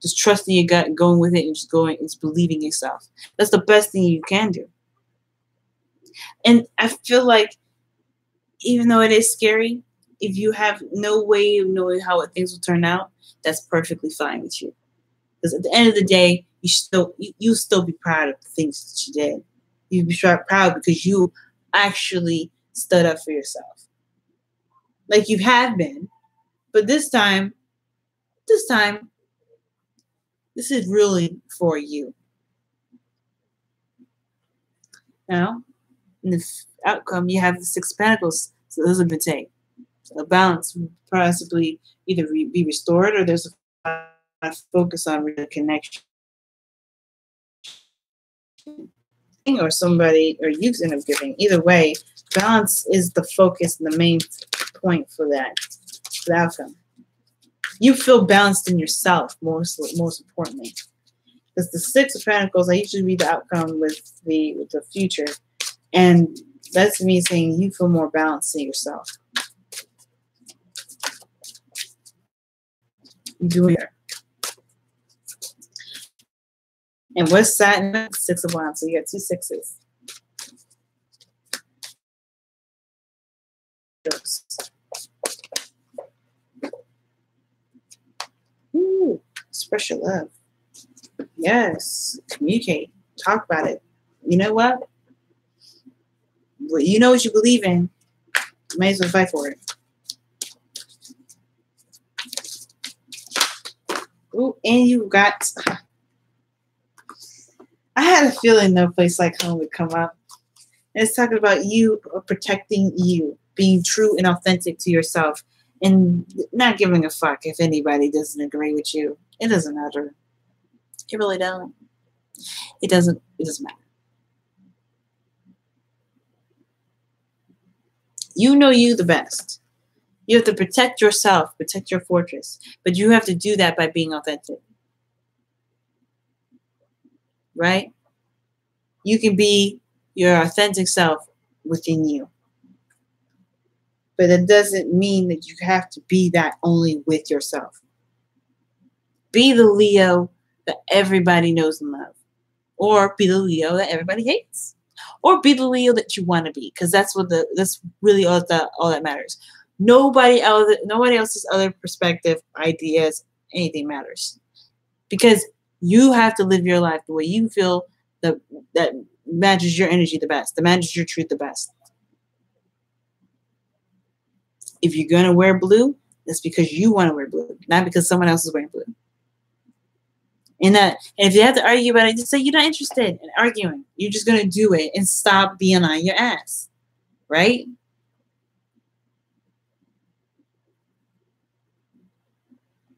Just trusting your gut, going with it, and just going and just believing yourself. That's the best thing you can do. And I feel like even though it is scary, if you have no way of knowing how things will turn out, that's perfectly fine with you. Because at the end of the day, you'll still be proud of the things that you did. You'll be proud because you actually stood up for yourself. Like you have been. But this time, this is really for you. Now, in the outcome, you have the Six of Pentacles. So those have been taken. A balance will possibly either be restored or there's a focus on real connection. Or somebody, or you end up giving. Either way, balance is the focus and the main point for that, for the outcome. You feel balanced in yourself, most importantly. Because the Six of Pentacles, I usually read the outcome with the future. And that's me saying you feel more balanced in yourself. You're doing it. And what's that? Six of Wands. So you got two sixes. Ooh, express your love. Yes. Communicate. Talk about it. You know what? Well, you know what you believe in. You may as well fight for it. Ooh, and you got... I had a feeling no place like home would come up. And it's talking about you protecting you, being true and authentic to yourself, and not giving a fuck if anybody doesn't agree with you. It doesn't matter. It really don't. It doesn't matter. You know you the best. You have to protect yourself, protect your fortress. But you have to do that by being authentic. Right? You can be your authentic self within you. But it doesn't mean that you have to be that only with yourself. Be the Leo that everybody knows and loves. Or be the Leo that everybody hates. Or be the Leo that you want to be. Because that's really all that matters. Nobody else's other perspective, ideas, anything matters. Because you have to live your life the way you feel that matches your energy the best, that matches your truth the best. If you're going to wear blue, that's because you want to wear blue, not because someone else is wearing blue. And if you have to argue about it, just say you're not interested in arguing. You're just going to do it and stop being on your ass. Right?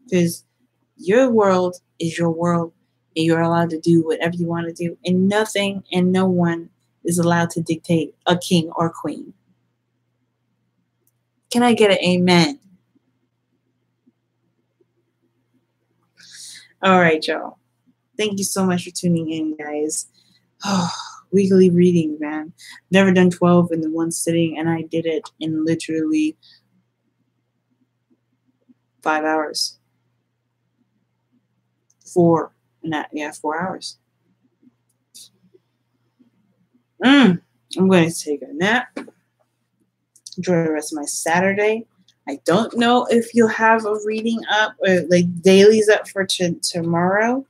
Because your world is your world, and you're allowed to do whatever you want to do, and nothing and no one is allowed to dictate a king or queen. Can I get an amen? All right, y'all. Thank you so much for tuning in, guys. Oh, weekly reading, man. Never done 12 in the one sitting, and I did it in literally 5 hours. 4 hours. I'm going to take a nap. Enjoy the rest of my Saturday. I don't know if you'll have a reading up or like dailies up for tomorrow.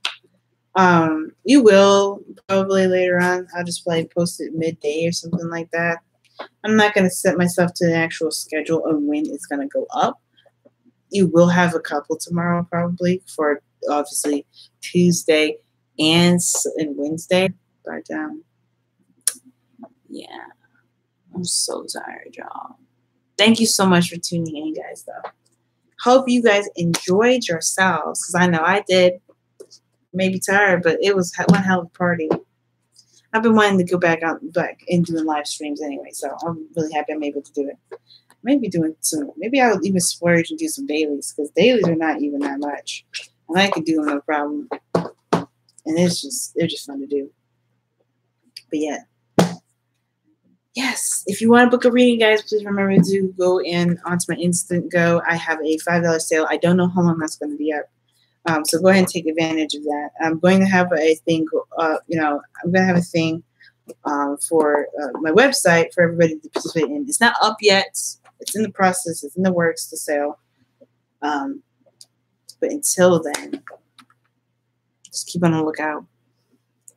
You will probably later on. I'll just probably post it midday or something like that. I'm not going to set myself to an actual schedule of when it's going to go up. you will have a couple tomorrow probably for obviously Tuesday and Wednesday. But yeah, I'm so tired, y'all. Thank you so much for tuning in, guys, though. Hope you guys enjoyed yourselves, because I know I did. Maybe tired, but it was one hell of a party. I've been wanting to go back and doing live streams anyway, so I'm really happy I'm able to do it. Maybe doing some. Maybe I'll even splurge and do some dailies, because dailies are not even that much, and I could do them no problem. And they're just fun to do. But yeah. Yes, if you want to book a reading, guys, please remember to go in onto my Instant Go. I have a $5 sale. I don't know how long that's going to be up. So go ahead and take advantage of that. I'm going to have a thing, I'm going to have a thing for my website for everybody to participate in. It's not up yet. It's in the process. It's in the works to sell. But until then, just keep on the lookout.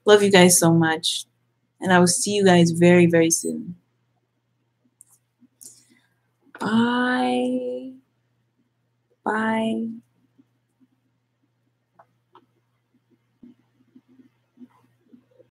Love you guys so much. And I will see you guys very, very soon. Bye. Bye.